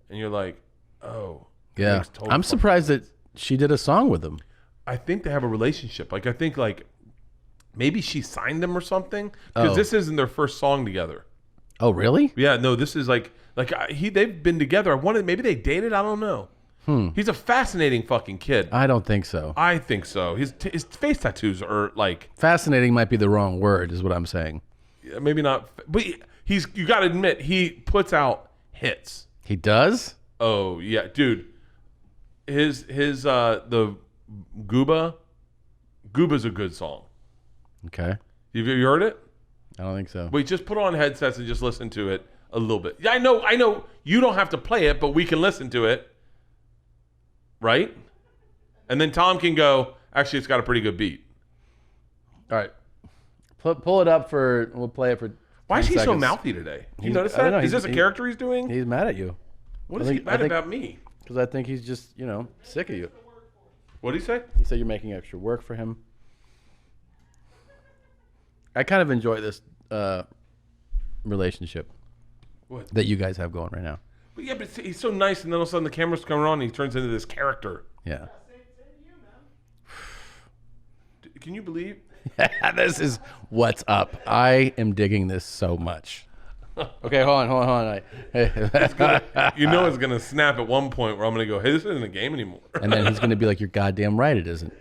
A: And you're like, oh.
B: Yeah, I'm surprised that she did a song with him.
A: I think they have a relationship. Like, I think, like, maybe she signed them or something. Because this isn't their first song together.
B: Oh, really?
A: Yeah, no, this is they've been together. Maybe they dated. I don't know. He's a fascinating fucking kid.
B: I don't think so.
A: I think so. His face tattoos are like
B: Fascinating might be the wrong word, is what I'm saying.
A: maybe not, but you got to admit he puts out hits.
B: He does?
A: Oh yeah, dude. His the Gooba's a good song.
B: Okay.
A: Have you heard it?
B: I don't think so.
A: Wait, just put on headsets and just listen to it a little bit. Yeah, I know. You don't have to play it, but we can listen to it, right? And then Tom can go. Actually, it's got a pretty good beat.
B: All right, pull it up for. We'll play it for.
A: Why is he so
B: seconds.
A: mouthy today? You
B: He's-
A: notice
B: I don't
A: that?
B: know,
A: Is this a character he's doing?
B: He's mad at you.
A: What is he mad about me?
B: Because I think he's just sick of you.
A: What did he say?
B: He said you're making extra work for him. I kind of enjoy this relationship
A: What?
B: that you guys have going right now.
A: But yeah, but he's so nice, and then all of a sudden the camera's coming on, and he turns into this character.
B: Yeah.
A: Can you believe?
B: This is what's up. I am digging this so much. Okay, hold on.
A: You know it's gonna snap at one point where I'm gonna go, "Hey, this isn't a game anymore."
B: And then he's going to be like, "You're goddamn right, it isn't."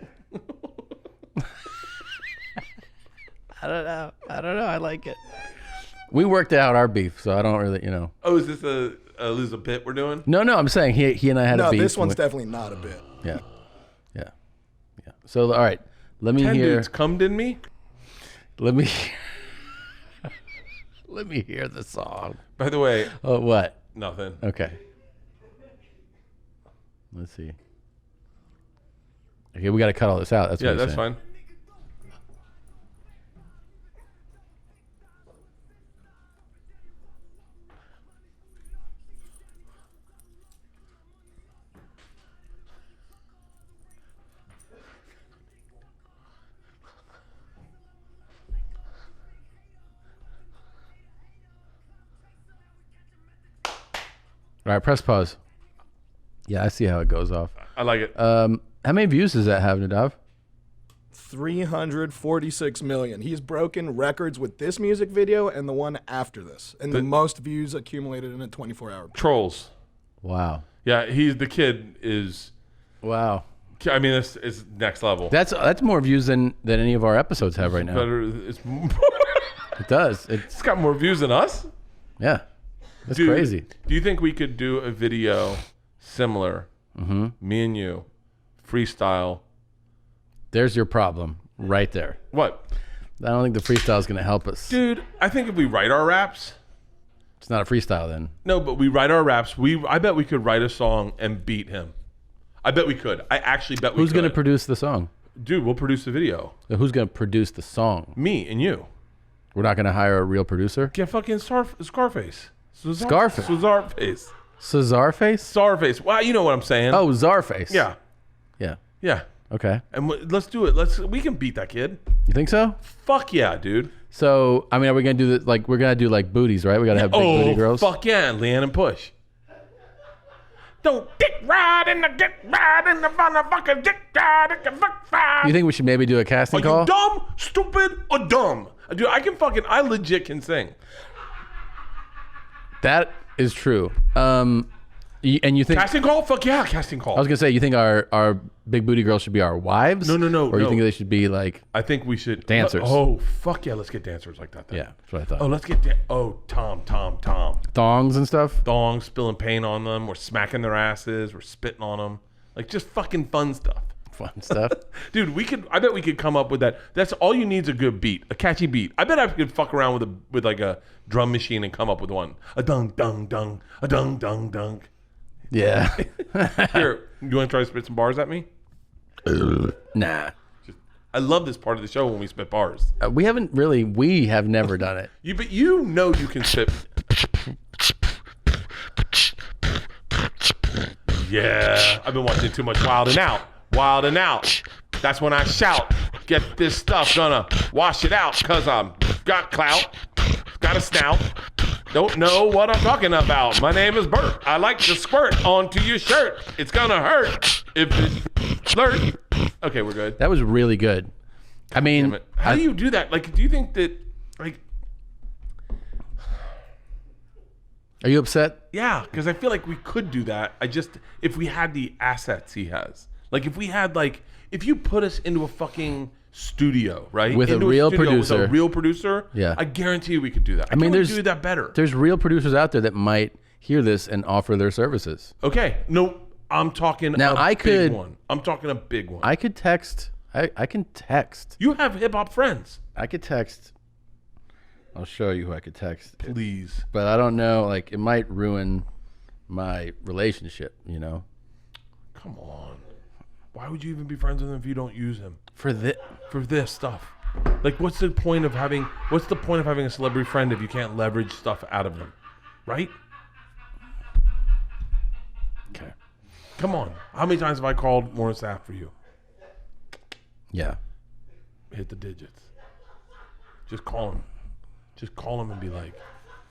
B: I don't know. I like it. We worked out our beef, so I don't really,
A: Oh, is this a lose a bit we're doing?
B: No, I'm saying he and I had a
E: No,
B: beef.
E: this one's
B: and
E: definitely not a bit.
B: Yeah. So, all right, let me
A: 10
B: hear.
A: dudes cummed in me.
B: Let me hear the song.
A: By the way,
B: Oh, what?
A: nothing.
B: Okay. Let's see. Okay, we got to cut all this out. That's
A: Yeah,
B: what
A: that's
B: saying.
A: fine.
B: All right, press pause. Yeah, I see how it goes off.
A: I like it.
B: How many views does that have, Nadav?
E: 346 million. He's broken records with this music video and the one after this, and the most views accumulated in a 24-hour.
A: Trolls.
B: Wow.
A: Yeah, the kid is.
B: Wow.
A: I mean, it's next level.
B: That's more views than any of our episodes have right now.
A: Better.
B: It does.
A: It's got more views than us.
B: Yeah. That's
A: Dude,
B: crazy.
A: Do you think we could do a video similar? Mm-hmm. Me and you, freestyle.
B: There's your problem right there.
A: What?
B: I don't think the freestyle is going to help us.
A: Dude, I think if we write our raps.
B: It's not a freestyle then.
A: No, but we write our raps. I bet we could write a song and beat him. I bet we could. I actually bet we could.
B: Who's going to produce the song?
A: Dude, we'll produce the video.
B: Who's going to produce the song?
A: Me and you.
B: We're not going to hire a real producer?
A: Get fucking Scarface.
B: Scarface?
A: Czarface.
B: Czarface?
A: Czarface. Well, you know what I'm saying.
B: Oh, Czarface.
A: Yeah.
B: Yeah.
A: Yeah.
B: Okay.
A: And let's do it. We can beat that kid.
B: You think so?
A: Fuck yeah, dude.
B: So, I mean, are we going to do we're going to do like booties, right? We got to have big booty girls.
A: Fuck yeah, Leanne and Push. Don't get right in the motherfucker, get right in the fuck right.
B: You think we should maybe do a casting
A: Are
B: call?
A: you dumb, stupid, or dumb? Dude, I legit can sing.
B: That is true. And you think
A: Casting call? Fuck yeah, casting call.
B: I was gonna say you think our big booty girls should be our wives?
A: No,
B: Or you
A: no.
B: think they should be like
A: I think we should.
B: Dancers.
A: Oh, fuck yeah, let's get dancers like that then.
B: yeah, that's what I thought.
A: Oh, let's get Tom.
B: Thongs and stuff.
A: Thongs, spilling paint on them. We're smacking their asses. We're spitting on them. Like just fucking fun stuff.
B: Fun stuff.
A: Dude, I bet we could come up with that. That's all you need is a good beat, a catchy beat. I bet I could fuck around with like a drum machine and come up with one. A dung dung dung, a dung dung dung.
B: Yeah.
A: Here, you want to try to spit some bars at me?
B: Nah.
A: I love this part of the show when we spit bars.
B: We have never done it.
A: But you know you can spit. Yeah, I've been watching too much Wild and Out. Wild and Out. That's when I shout. Get this stuff, gonna wash it out, cause I'm got clout, got a snout. Don't know what I'm talking about. My name is Bert. I like to squirt onto your shirt. It's gonna hurt if it's flirt. Okay, we're good.
B: That was really good. I mean,
A: How do you do that? Like, do you think that, like,
B: are you upset?
A: yeah, because I feel like we could do that. If we had the assets he has. Like, if you put us into a fucking studio, right?
B: With a
A: Into
B: real
A: studio
B: producer.
A: With a real producer.
B: Yeah.
A: I guarantee you we could do that. I
B: mean,
A: mean,
B: there's-
A: do that better.
B: There's real producers out there that might hear this and offer their services.
A: Okay. No, I'm talking
B: Now,
A: a
B: I
A: big
B: could-
A: one. I'm talking a big one.
B: I could text. I can text.
A: You have hip-hop friends.
B: I could text I'll show you who I could text.
A: Please.
B: But I don't know. Like, it might ruin my relationship, you know?
A: Come on. Why would you even be friends with him if you don't use him?
B: For this.
A: For this stuff. Like, what's the point of having a celebrity friend if you can't leverage stuff out of them? Right?
B: Okay.
A: Come on. How many times have I called Morning Staff for you?
B: Yeah.
A: Hit the digits. Just call him. Just call him and be like,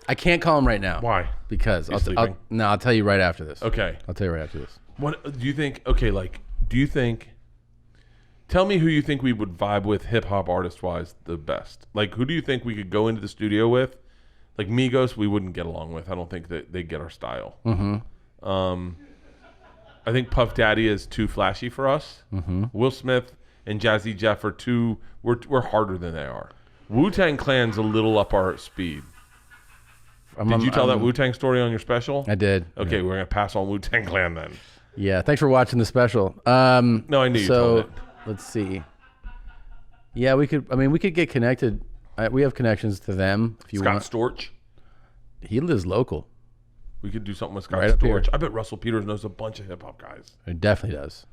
B: I can't call him right now.
A: why?
B: Because
A: He's sleeping.
B: I'll tell you right after this.
A: Okay.
B: I'll tell you right after this.
A: What do you think? Okay, like, tell me who you think we would vibe with hip hop artist wise the best. Like, who do you think we could go into the studio with? Like, Migos, we wouldn't get along with. I don't think that they get our style. Mm-hmm. I think Puff Daddy is too flashy for us. Mm-hmm. Will Smith and Jazzy Jeff are we're harder than they are. Wu-Tang Clan's a little up our speed. Did you tell that Wu-Tang story on your special?
B: I did.
A: Okay, we're going to pass on Wu-Tang Clan then.
B: Yeah, thanks for watching the special.
A: No, I knew you told it.
B: Let's see. Yeah, we could get connected. We have connections to them if you want.
A: Scott Storch.
B: He lives local.
A: We could do something with Scott
B: Right up here.
A: Storch. I bet Russell Peters knows a bunch of hip-hop guys.
B: He definitely does.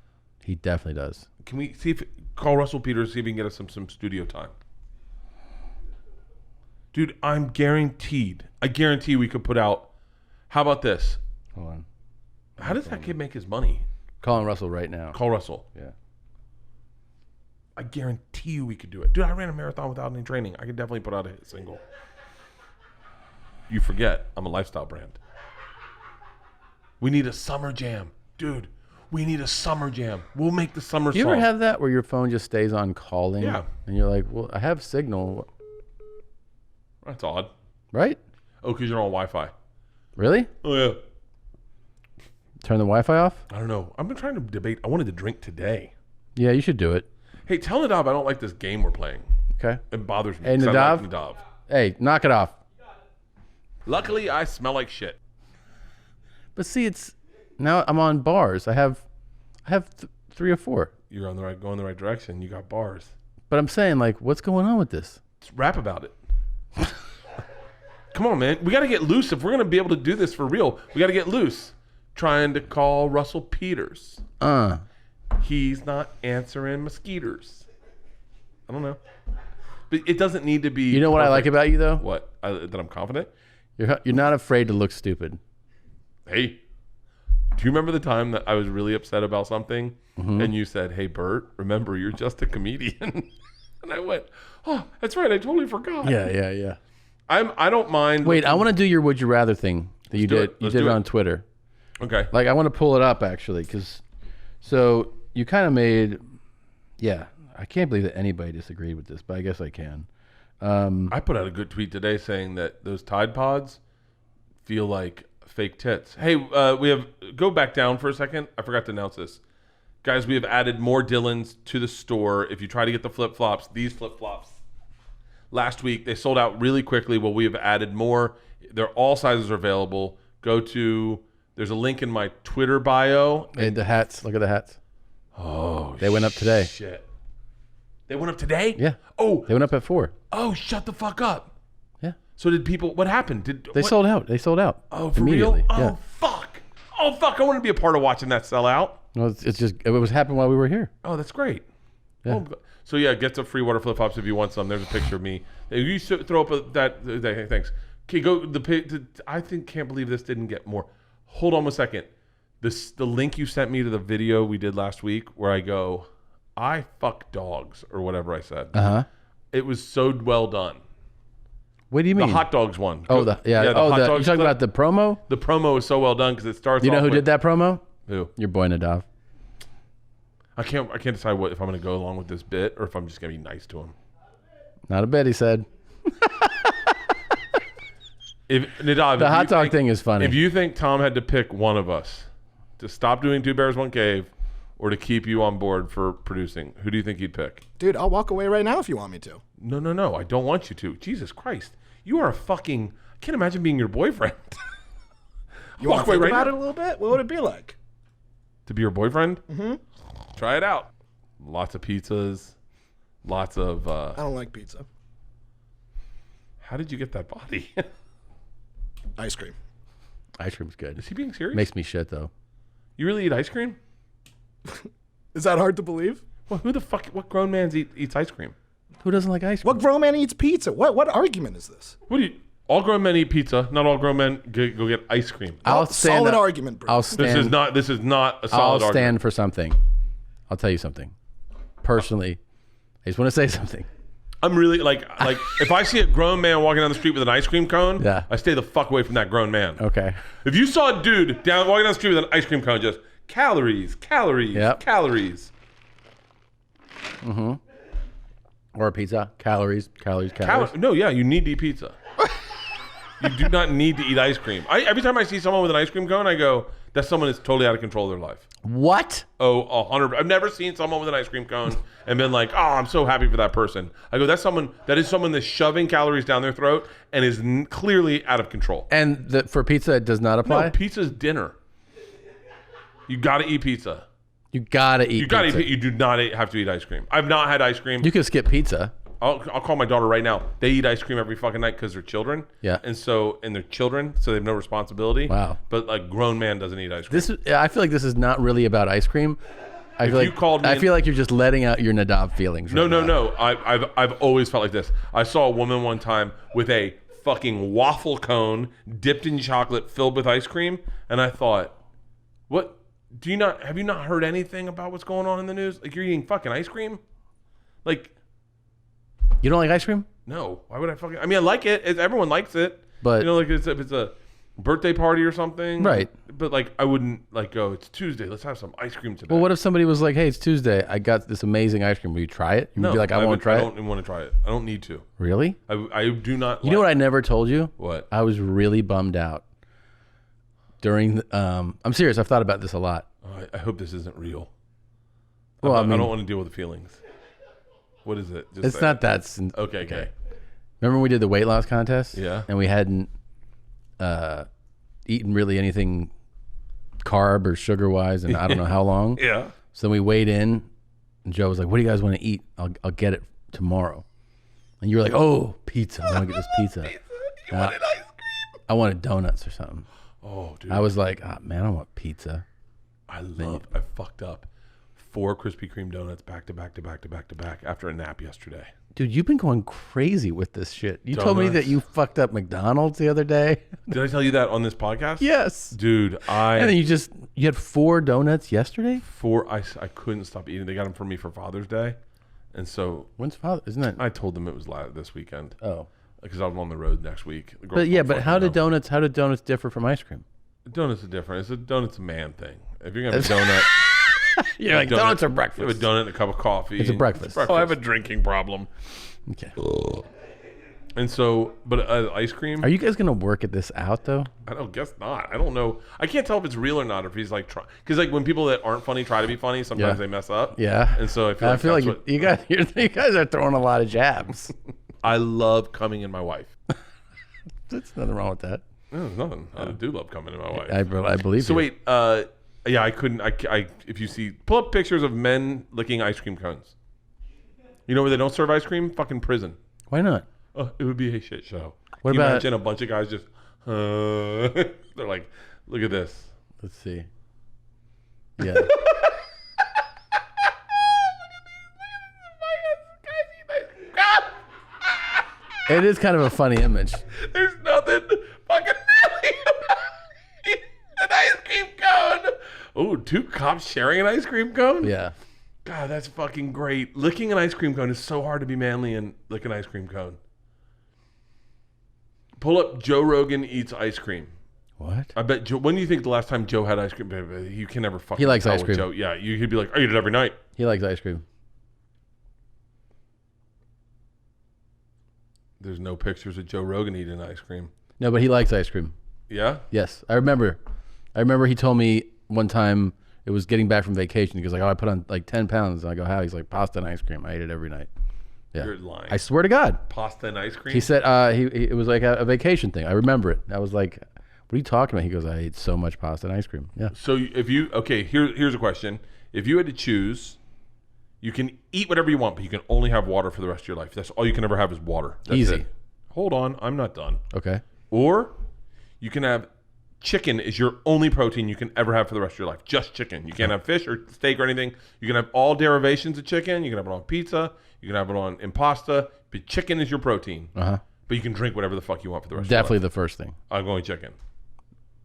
B: He definitely does.
A: Can we call Russell Peters, see if he can get us some studio time? Dude, I guarantee we could put out, how about this?
B: Hold on.
A: How does that kid make his money?
B: Calling Russell right now.
A: Call Russell.
B: Yeah.
A: I guarantee you we could do it. Dude, I ran a marathon without any training. I could definitely put out a hit single. You forget, I'm a lifestyle brand. We need a summer jam. Dude, we need a summer jam. We'll make the summer song.
B: You ever have that where your phone just stays on calling?
A: Yeah.
B: And you're like, well, I have signal.
A: That's odd.
B: Right?
A: Oh, because you're on Wi-Fi.
B: Really?
A: Oh, yeah.
B: Turn the Wi-Fi off?
A: I don't know. I've been trying to debate. I wanted to drink today.
B: Yeah, you should do it.
A: Hey, tell Nadav I don't like this game we're playing.
B: Okay.
A: It bothers me.
B: Hey,
A: 'cause I
B: Nadav?
A: like Nadav.
B: Hey, knock it off.
A: Luckily, I smell like shit.
B: But see, it's now I'm on bars. I have 3 or 4.
A: You're going the right direction. You got bars.
B: But I'm saying, like, what's going on with this?
A: Let's rap about it. Come on, man. We got to get loose. If we're going to be able to do this for real, we got to get loose. Trying to call Russell Peters. He's not answering mosquitoes. I don't know. But it doesn't need to be.
B: You know what I like about you, though?
A: What? That I'm confident?
B: You're not afraid to look stupid.
A: Hey, do you remember the time that I was really upset about something and you said, hey, Bert, remember, you're just a comedian? And I went, oh, that's right. I totally forgot.
B: Yeah.
A: I don't mind.
B: Wait, I want to do your would you rather thing that you
A: do
B: did.
A: it.
B: You
A: Let's
B: did
A: do
B: it
A: it.
B: on Twitter.
A: Okay.
B: Like, I want to pull it up, actually, so you kind of made, yeah, I can't believe that anybody disagreed with this, but I guess I can.
A: I put out a good tweet today saying that those Tide Pods feel like fake tits. Hey, go back down for a second. I forgot to announce this. Guys, we have added more Dylans to the store. If you try to get the flip-flops, these flip-flops, last week, they sold out really quickly. Well, we have added more. All sizes are available. There's a link in my Twitter bio.
B: Hey, the hats, look at the hats.
A: Oh,
B: They went up today.
A: Shit. They went up today?
B: Yeah.
A: Oh,
B: They went up at 4.
A: oh, shut the fuck up.
B: Yeah.
A: So what happened?
B: They sold out.
A: Oh, for
B: immediately.
A: real?
B: Yeah.
A: Oh, fuck. Oh, fuck. I want to be a part of watching that sell out.
B: No, it was happening while we were here.
A: Oh, that's great.
B: Yeah.
A: Oh, so, yeah, get some free water flip-flops if you want some. There's a picture of me. Hey, you throw up hey, thanks. Okay, can't believe this didn't get more. Hold on a second. The link you sent me to the video we did last week where I go, I fuck dogs, or whatever I said.
B: Uh-huh.
A: It was so well done.
B: What do you mean?
A: The hot dogs one.
B: Oh, the hot
A: dogs
B: you're talking
A: clip.
B: about the promo?
A: The promo is so well done because it starts.
B: Do you know
A: off
B: who
A: with,
B: did that promo?
A: Who?
B: Your boy Nadav.
A: I can't decide if I'm going to go along with this bit or if I'm just going to be nice to him.
B: Not a bit, he said.
A: Nadav,
B: The hot dog thing is funny.
A: If you think Tom had to pick one of us to stop doing Two Bears, One Cave or to keep you on board for producing, who do you think he'd pick?
E: Dude, I'll walk away right now if you want me to.
A: No. I don't want you to. Jesus Christ. You are I can't imagine being your boyfriend.
E: You want to think about
A: now.
E: it a little bit? What would it be like?
A: To be your boyfriend? Mm-hmm. Try it out. Lots of pizzas. Lots of...
E: I don't like pizza.
A: How did you get that body?
E: Ice cream.
B: Ice cream's good.
A: Is he being serious?
B: Makes me shit though.
A: You really eat ice cream?
E: Is that hard to believe?
A: Well, what grown man eats ice cream?
B: Who doesn't like ice cream?
E: What grown man eats pizza? What argument is this?
A: All grown men eat pizza. Not all grown men go get ice cream.
E: Solid argument, bro.
B: I'll stand.
A: This is not a solid
B: I'll
A: argument.
B: stand for something. I'll tell you something. Personally, I just want to say something.
A: I'm really like if I see a grown man walking down the street with an ice cream cone,
B: Yeah.
A: I stay the fuck away from that grown man.
B: Okay.
A: If you saw a dude walking down the street with an ice cream cone, just calories,
B: Yep.
A: calories.
B: Or a pizza. Calories.
A: No, yeah, you need to eat pizza. You do not need to eat ice cream. Every time I see someone with an ice cream cone, I go, that someone is totally out of control of their life.
B: What?
A: Oh, 100. I've never seen someone with an ice cream cone and been like, oh, I'm so happy for that person. I go, that is someone that's shoving calories down their throat and is clearly out of control.
B: And for pizza, it does not apply?
A: No, pizza's dinner. You got to eat pizza.
B: You gotta eat pizza.
A: You do not have to eat ice cream. I've not had ice cream.
B: You can skip pizza.
A: I'll call my daughter right now. They eat ice cream every fucking night because they're children.
B: Yeah.
A: And they're children, so they have no responsibility.
B: Wow.
A: But like grown man doesn't eat ice cream.
B: I feel like this is not really about ice cream. I feel like you're just letting out your Nadav feelings.
A: No. I've always felt like this. I saw a woman one time with a fucking waffle cone dipped in chocolate filled with ice cream, and I thought, what? Have you not heard anything about what's going on in the news? Like, you're eating fucking ice cream? Like,
B: you don't like ice cream?
A: no. Why would I fucking? I mean, I like it. Everyone likes it.
B: But
A: like if it's a birthday party or something,
B: right?
A: But like, I wouldn't like go. It's Tuesday. Let's have some ice cream today.
B: Well, what if somebody was like, "Hey, it's Tuesday. I got this amazing ice cream. Will you try it?" You would be like, "I want to try it."
A: I don't even want to try it. I don't need to.
B: Really?
A: I do not.
B: You know what I never told you?
A: What?
B: I was really bummed out during. I'm serious. I've thought about this a lot.
A: I hope this isn't real.
B: Well,
A: I don't want to deal with the feelings. What is it? Just
B: it's
A: say
B: not
A: it.
B: that.
A: Okay.
B: Remember when we did the weight loss contest?
A: Yeah.
B: And we hadn't eaten really anything carb or sugar wise in I don't know how long.
A: Yeah.
B: So then we weighed in, and Joe was like, "What do you guys want to eat? I'll get it tomorrow." And you were like, "Oh, pizza! I want to get this pizza."
A: You wanted ice cream?
B: I wanted donuts or something.
A: Oh, dude.
B: I was like, "Oh man, I want pizza."
A: I fucked up 4 Krispy Kreme donuts back to back after a nap yesterday.
B: Dude, you've been going crazy with this shit. You told me that
A: Donuts.
B: you fucked up McDonald's the other day.
A: Did I tell you that on this podcast?
B: Yes.
A: Dude,
B: And then you had 4 donuts yesterday?
A: I couldn't stop eating. They got them for me for Father's Day. And so
B: When's Father? Isn't that?
A: I told them it was this weekend.
B: Oh.
A: Because I'm on the road next week. The girls
B: But yeah,
A: don't
B: but how
A: fucking
B: do
A: know.
B: donuts differ from ice cream?
A: Donuts are different. Donut's a man thing. If you're gonna have a donut,
B: You're like, donuts are breakfast.
A: you have a donut and a cup of coffee.
B: It's a breakfast.
A: Oh, I have a drinking problem.
B: Okay.
A: And so, but ice cream.
B: Are you guys going to work at this out though?
A: I don't guess not. I don't know. I can't tell if it's real or not. If he's like, because like when people that aren't funny try to be funny, sometimes
B: Yeah.
A: they mess up.
B: Yeah.
A: And so I feel
B: like
A: that's what,
B: you guys are throwing a lot of jabs.
A: I love coming in my wife.
B: There's nothing wrong with that.
A: No, there's nothing. I do love coming in my wife.
B: I believe
A: So
B: you.
A: wait, yeah, I couldn't. If you pull up pictures of men licking ice cream cones. You know where they don't serve ice cream? Fucking prison.
B: Why not?
A: Oh, it would be a shit show.
B: What
A: Can you
B: about-
A: imagine a bunch of guys just? They're like, look at this.
B: Let's see. Yeah. It is kind of a funny image.
A: There's nothing fucking manly about an ice cream cone. Oh, 2 cops sharing an ice cream cone?
B: Yeah.
A: God, that's fucking great. Licking an ice cream cone is so hard to be manly and lick an ice cream cone. Pull up Joe Rogan eats ice cream.
B: What?
A: I bet Joe, when do you think the last time Joe had ice cream? You can never fucking
B: He likes
A: tell
B: ice
A: with
B: cream.
A: Joe. Yeah, you could be like, I eat it every night.
B: He likes ice cream.
A: There's no pictures of Joe Rogan eating ice cream.
B: No, but he likes ice cream.
A: Yeah?
B: Yes, I remember. He told me one time it was getting back from vacation. He goes like, "Oh, I put on like 10 pounds." And I go, "How?" He's like, "Pasta and ice cream. I ate it every night." Yeah.
A: You're lying.
B: I swear to God.
A: Pasta and ice cream?
B: He said it was like a vacation thing. I remember it. I was like, "What are you talking about?" He goes, "I ate so much pasta and ice cream." Yeah.
A: So here's a question. If you had to choose, you can eat whatever you want, but you can only have water for the rest of your life. That's all you can ever have is water. That's
B: Easy.
A: it. Hold on, I'm not done.
B: Okay.
A: Or you can have chicken is your only protein you can ever have for the rest of your life. Just chicken. You can't have fish or steak or anything. You can have all derivations of chicken. You can have it on pizza. You can have it on in pasta. But chicken is your protein.
B: Uh-huh.
A: But you can drink whatever the fuck you want for the rest
B: Definitely
A: of your
B: the first thing.
A: life. I'm going chicken.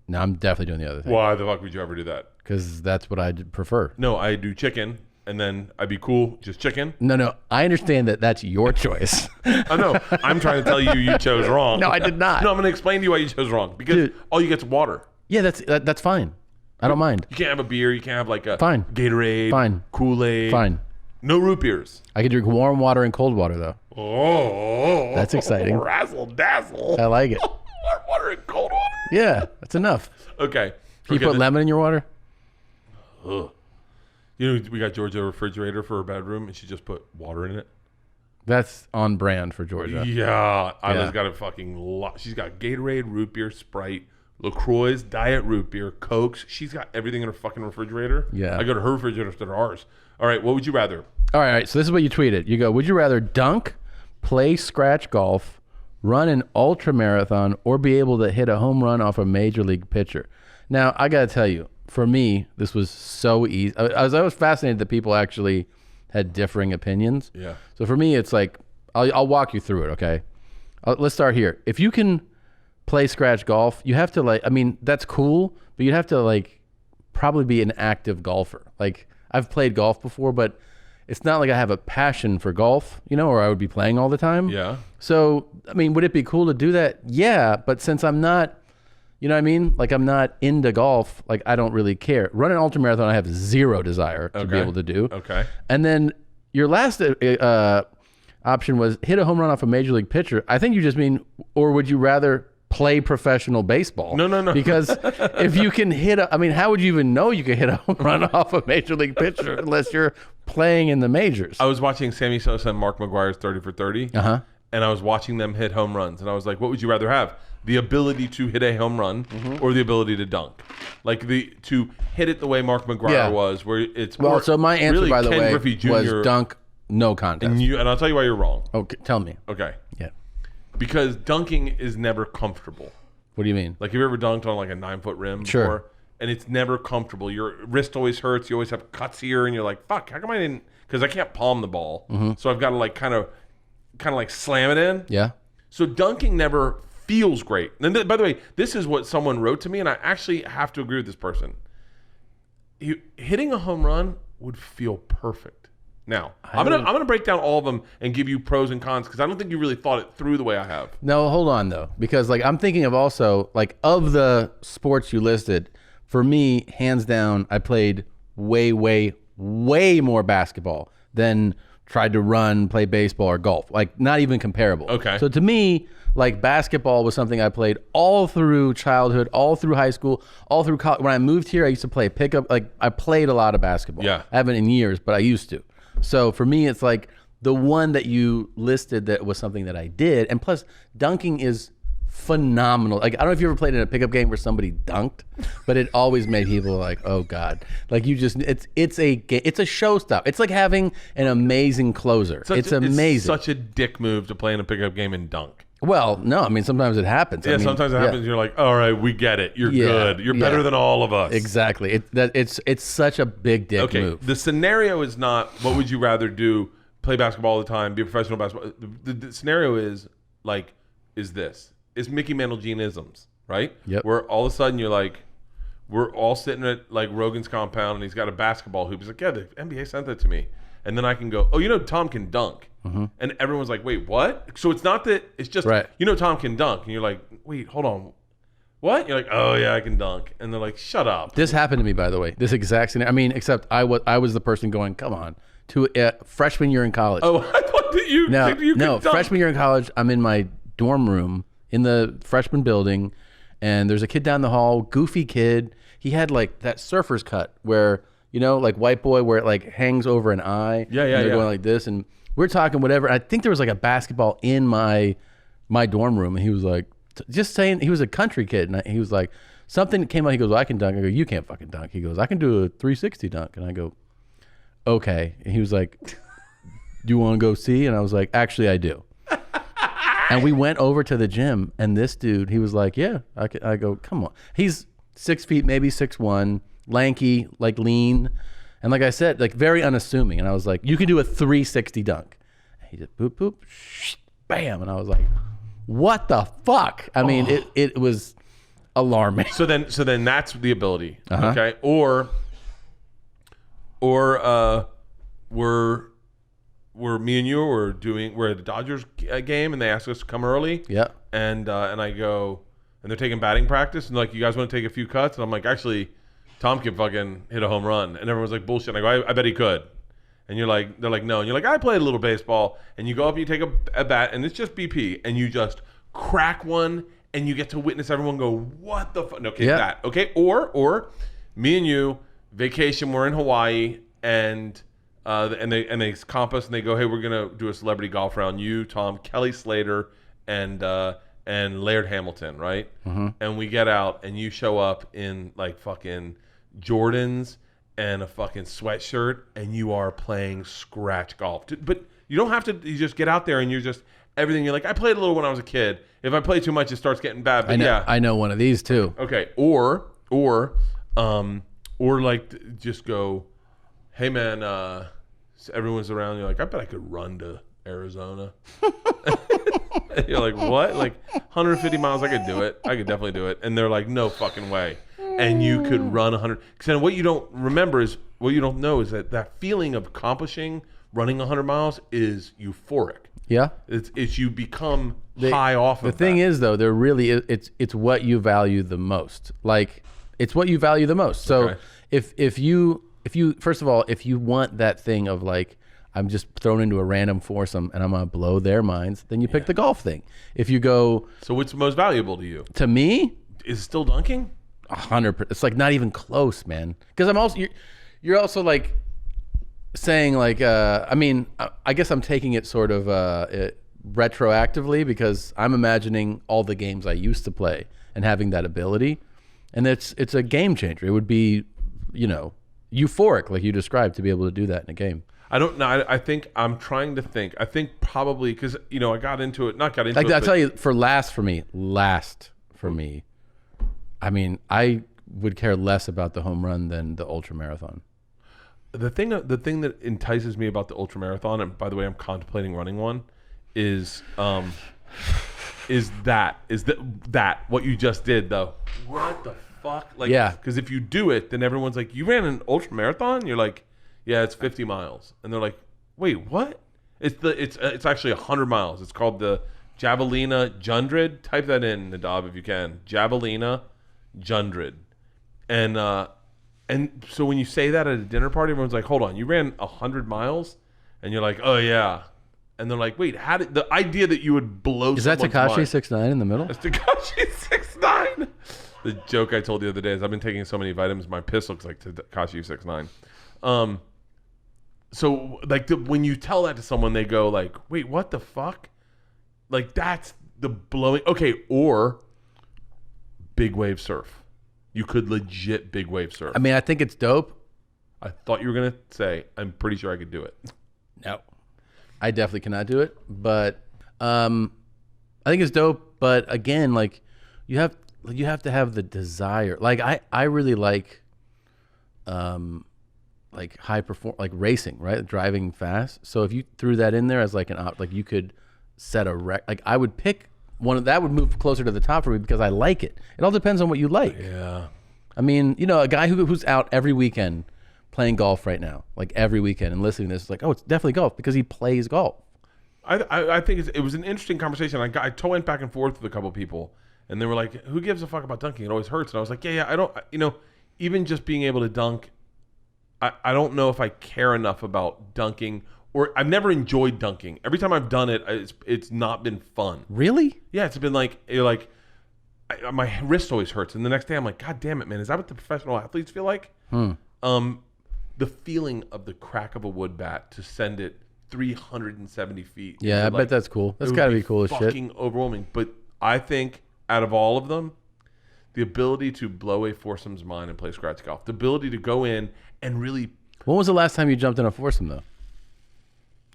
B: No, I'm definitely doing the other thing.
A: Why the fuck would you ever do that?
B: Because that's what I prefer.
A: No, I do chicken, and then I'd be cool, just chicken.
B: No. I understand that that's your choice.
A: I know. I'm trying to tell you chose wrong.
B: No, I did not.
A: No, I'm going to explain to you why you chose wrong. Because
B: Dude.
A: all you get's water.
B: Yeah, that's fine. I don't mind.
A: You can't have a beer. You can't have like a
B: Fine.
A: Gatorade.
B: Fine.
A: Kool-Aid.
B: Fine.
A: No root beers.
B: I can drink warm water and cold water, though.
A: Oh.
B: That's exciting.
A: Razzle dazzle.
B: I like it.
A: Warm water and cold water.
B: Yeah, that's enough.
A: Okay.
B: Can you put lemon in your water?
A: Ugh. You know, we got Georgia a refrigerator for her bedroom, and she just put water in it.
B: That's on brand for Georgia.
A: Yeah. Isla's
B: Yeah.
A: got a fucking lot. She's got Gatorade, root beer, Sprite, LaCroix, Diet root beer, Cokes. She's got everything in her fucking refrigerator.
B: Yeah.
A: I go to her refrigerator instead of ours. All right. What would you rather?
B: All right, so this is what you tweeted. You go, would you rather dunk, play scratch golf, run an ultra marathon, or be able to hit a home run off a major league pitcher? Now, I got to tell you, for me, this was so easy. I was fascinated that people actually had differing opinions.
A: Yeah.
B: So for me, it's like, I'll walk you through it, okay? Let's start here. If you can play scratch golf, you have to that's cool, but you'd have to probably be an active golfer. Like, I've played golf before, but it's not like I have a passion for golf, or I would be playing all the time.
A: Yeah.
B: So, would it be cool to do that? Yeah, but since I'm not, I'm not into golf, I don't really care. Run an ultramarathon, I have zero desire to be able to do.
A: Okay.
B: And then your last option was hit a home run off a major league pitcher. I think you just mean, or would you rather play professional baseball?
A: No.
B: Because if you can hit how would you even know you could hit a home run off a major league pitcher unless you're playing in the majors?
A: I was watching Sammy Sosa and Mark McGuire's 30 for 30.
B: Uh-huh.
A: And I was watching them hit home runs. And I was like, what would you rather have? The ability to hit a home run or the ability to dunk? To hit it the way Mark McGuire was, where it's
B: Well, so my answer,
A: really
B: by the
A: Ken
B: way,
A: Griffey Jr.
B: was dunk, no contest.
A: And I'll tell you why you're wrong.
B: Okay, tell me.
A: Okay.
B: Yeah.
A: Because dunking is never comfortable.
B: What do you mean?
A: Like, have you ever dunked on a 9-foot rim
B: Sure.
A: before? And it's never comfortable. Your wrist always hurts. You always have cuts here, and you're like, fuck, how come I didn't? Because I can't palm the ball. So I've got to kind of slam it in.
B: Yeah.
A: So dunking never feels great. And by the way, this is what someone wrote to me, and I actually have to agree with this person. Hitting a home run would feel perfect. Now, I'm gonna break down all of them and give you pros and cons because I don't think you really thought it through the way I have.
B: No, hold on though, because I'm thinking of also of the sports you listed. For me, hands down, I played way more basketball than tried to run, play baseball or golf. Not even comparable.
A: Okay.
B: So to me, basketball was something I played all through childhood, all through high school, all through college. When I moved here, I used to play pickup. I played a lot of basketball.
A: Yeah.
B: I haven't in years, but I used to. So for me, it's the one that you listed that was something that I did. And plus, dunking is phenomenal. I don't know if you ever played in a pickup game where somebody dunked, but it always made people oh God. It's a showstopper. It's like having an amazing closer. It's amazing.
A: It's such a dick move to play in a pickup game and dunk.
B: Well, no, sometimes it happens.
A: Yeah, sometimes it happens. You're like, all right, we get it. You're good. You're better than all of us.
B: Exactly. It's such a big dick move.
A: The scenario is not what would you rather do, play basketball all the time, be a professional basketball. The scenario is this. It's Mickey Mantle Gene-isms, right?
B: Yep.
A: Where all of a sudden you're we're all sitting at Rogan's compound and he's got a basketball hoop. He's like, yeah, the NBA sent that to me. And then I can go, oh, Tom can dunk. And everyone's like, wait, what? So it's not that, it's just,
B: right.
A: Tom can dunk. And you're like, wait, hold on. What? You're like, oh, yeah, I can dunk. And they're like, shut up.
B: This happened to me, by the way. This exact scenario. Except I was the person going, come on, to freshman year in college.
A: Oh, I thought that you could dunk.
B: Freshman year in college, I'm in my dorm room in the freshman building, and there's a kid down the hall, goofy kid. He had that surfer's cut where, white boy, where it hangs over an eye.
A: Yeah,
B: and they're going like this, and we're talking whatever. I think there was a basketball in my dorm room, and he was just saying, he was a country kid, and he was like, something came out. He goes, well, I can dunk. I go, you can't fucking dunk. He goes, I can do a 360 dunk, and I go, okay. And he was like, do you want to go see? And I was like, actually, I do. And we went over to the gym, and this dude, he was like, yeah. I go, come on. He's 6 feet, maybe 6'1", lanky, like lean. And like I said, like very unassuming. And I was like, you can do a 360 dunk. And he just boop, boop, bam. And I was like, what the fuck? I mean, it was alarming.
A: So then that's the ability. Okay. Or we're me and you we're at the Dodgers game and they ask us to come early.
B: Yeah.
A: And I go, and they're taking batting practice and like, you guys want to take a few cuts? And I'm like, actually, Tom can fucking hit a home run. And everyone's like, bullshit. And I go, I bet he could. And they're like, no. And you're like, I played a little baseball. And you go up and you take a bat and it's just BP and you just crack one and you get to witness everyone go, what the fuck? Okay, that. Okay. Or me and you, vacation, we're in Hawaii and they comp us and they go, hey, we're gonna do a celebrity golf round. You, Tom, Kelly Slater, and Laird Hamilton, right? And we get out and you show up in like fucking Jordans and a fucking sweatshirt and you are playing scratch golf. But you don't have to. You just get out there and you're just everything. You're like, I played a little when I was a kid. If I play too much, it starts getting bad. But
B: I know one of these too.
A: Okay. Or like just go, hey man, everyone's around. You're like, I bet I could run to Arizona. You're like, what? Like 150 miles? I could do it. I could definitely do it. And they're like, no fucking way. And you could run 100. Because what you don't remember is, what you don't know is that feeling of accomplishing running 100 miles is euphoric.
B: Yeah.
A: It's you become high off of
B: the thing is though, there really is, it's what you value the most. Like it's what you value the most. So if you first of all, if you want that thing of like, I'm just thrown into a random foursome and I'm gonna blow their minds, then you pick the golf thing. If you go,
A: so what's most valuable to you?
B: To me,
A: is it still dunking?
B: 100%. It's like not even close, man. Because I'm also you're also like saying like I mean I guess I'm taking it sort of retroactively because I'm imagining all the games I used to play and having that ability, and it's a game changer. It would be, you know, euphoric like you described to be able to do that in a game.
A: I don't know. I think I'm trying to think. I think probably because, you know, I got into it. Not got into
B: like,
A: it.
B: I'll tell you, last for me, I mean, I would care less about the home run than the ultra marathon.
A: The thing that entices me about the ultra marathon, and by the way, I'm contemplating running one, is that what you just did though? What the fuck? Like,
B: yeah.
A: Because if you do it, then everyone's like, you ran an ultra marathon? You're like, yeah, it's 50 miles, and they're like, wait, what? It's actually 100 miles. It's called the Javelina Jundred. Type that in, Nadav, if you can. Javelina Jundred. And so when you say that at a dinner party, everyone's like, hold on, you ran 100 miles? And you're like, oh yeah. And they're like, wait, how did the idea that you would blow
B: is that Tekashi 6'9" in the middle?
A: That's Tekashi 6'9". The joke I told the other day is I've been taking so many vitamins, my piss looks like Tekashi 6'9". So like when you tell that to someone, they go like, wait, what the fuck? Like that's the blowing. Okay, or big wave surf. You could legit big wave surf.
B: I mean, I think it's dope.
A: I thought you were going to say, I'm pretty sure I could do it.
B: No, I definitely cannot do it. But I think it's dope. But again, like you have to have the desire. Like I really like high perform, like racing, right? Driving fast. So if you threw that in there as like like you could set a like I would pick one that would move closer to the top for me because I like it. It all depends on what you like.
A: Yeah.
B: I mean, you know, a guy who's out every weekend playing golf right now, like every weekend, and listening to this is like, oh, it's definitely golf because he plays golf.
A: I think it was an interesting conversation. I went back and forth with a couple of people, and they were like, who gives a fuck about dunking? It always hurts. And I was like, yeah, I don't, you know, even just being able to dunk, I don't know if I care enough about dunking, or I've never enjoyed dunking. Every time I've done it, it's not been fun.
B: Really?
A: Yeah, it's been like, my wrist always hurts. And the next day I'm like, God damn it, man. Is that what the professional athletes feel like? The feeling of the crack of a wood bat to send it 370 feet.
B: Yeah, I bet that's cool. That's got to be cool as shit.
A: Fucking overwhelming. But I think out of all of them, the ability to blow a foursome's mind and play scratch golf, the ability to go in and really...
B: When was the last time you jumped in a foursome, though?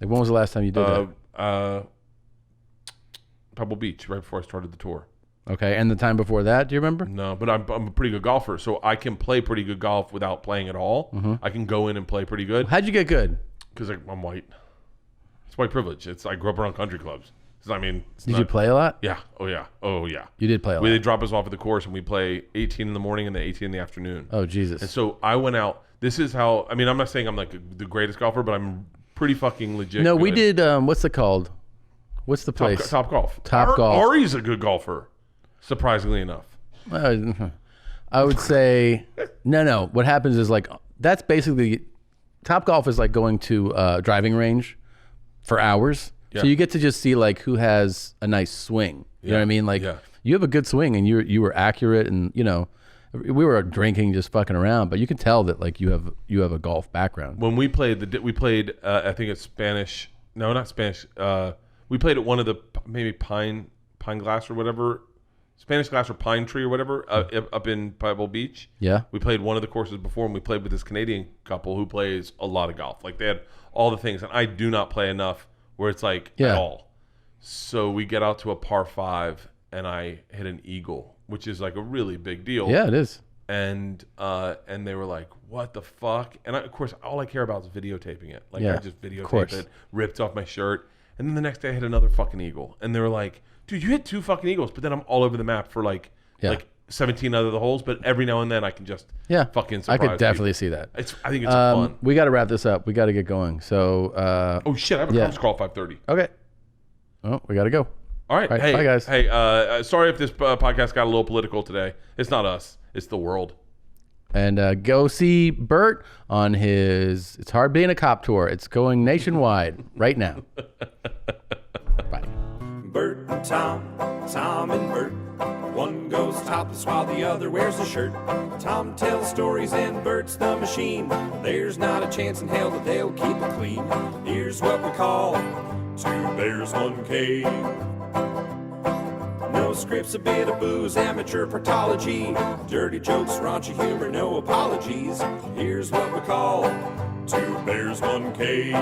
B: Like, when was the last time you did that?
A: Pebble Beach right before I started the tour.
B: Okay, and the time before that, do you remember?
A: No, but I'm a pretty good golfer, so I can play pretty good golf without playing at all. I can go in and play pretty good
B: How'd you get good?
A: because I'm white. It's white privilege. I grew up around country clubs. I mean,
B: Did you play a lot?
A: Yeah. Oh yeah. Oh yeah.
B: You did play a lot.
A: They drop us off at the course and we play 18 in the morning and then 18 in the afternoon.
B: Oh Jesus.
A: And so I went out. This is how. I mean, I'm not saying I'm like the greatest golfer, but I'm pretty fucking legit.
B: No, we
A: good.
B: did. What's it called? What's the place?
A: Top Golf.
B: Top Golf.
A: Ari's a good golfer, surprisingly enough.
B: I would say no. What happens is like that's basically Top Golf is like going to a driving range for hours.
A: Yeah.
B: So you get to just see like who has a nice swing. You know what I mean? Like you have a good swing and you were accurate, and you know we were drinking, just fucking around, but you can tell that like you have a golf background.
A: When we played I think it's Spanish. No, not Spanish. We played at one of the maybe Pine Glass or whatever. Spanish Glass or Pine Tree or whatever up in Pebble Beach.
B: Yeah.
A: We played one of the courses before, and we played with this Canadian couple who plays a lot of golf. Like they had all the things, and I do not play enough where it's like at all. So we get out to a par 5, and I hit an eagle, which is like a really big deal.
B: Yeah, it is.
A: And they were like, "What the fuck?" And of course, all I care about is videotaping it. Like I just videotaped it, ripped off my shirt, and then the next day I hit another fucking eagle, and they were like, "Dude, you hit 2 fucking eagles," but then I'm all over the map for like 17 other the holes. But every now and then I can just fucking surprise
B: I could definitely
A: people.
B: see that.
A: I think it's fun.
B: We got to wrap this up. We got to get going. So
A: Oh shit! I have a conference call at 5:30.
B: Okay. Oh, we got to go.
A: All right. Hey,
B: bye guys.
A: Hey, sorry if this podcast got a little political today. It's not us. It's the world.
B: And go see Bert on his It's Hard Being a Cop tour. It's going nationwide right now. Bye.
F: Bert and Tom, Tom and Bert. One goes topless while the other wears a shirt. Tom tells stories and Bert's the machine. There's not a chance in hell that they'll keep it clean. Here's what we call 2 bears, 1 cave. No scripts, a bit of booze, amateur partology. Dirty jokes, raunchy humor, no apologies. Here's what we call 2 bears, 1 cave.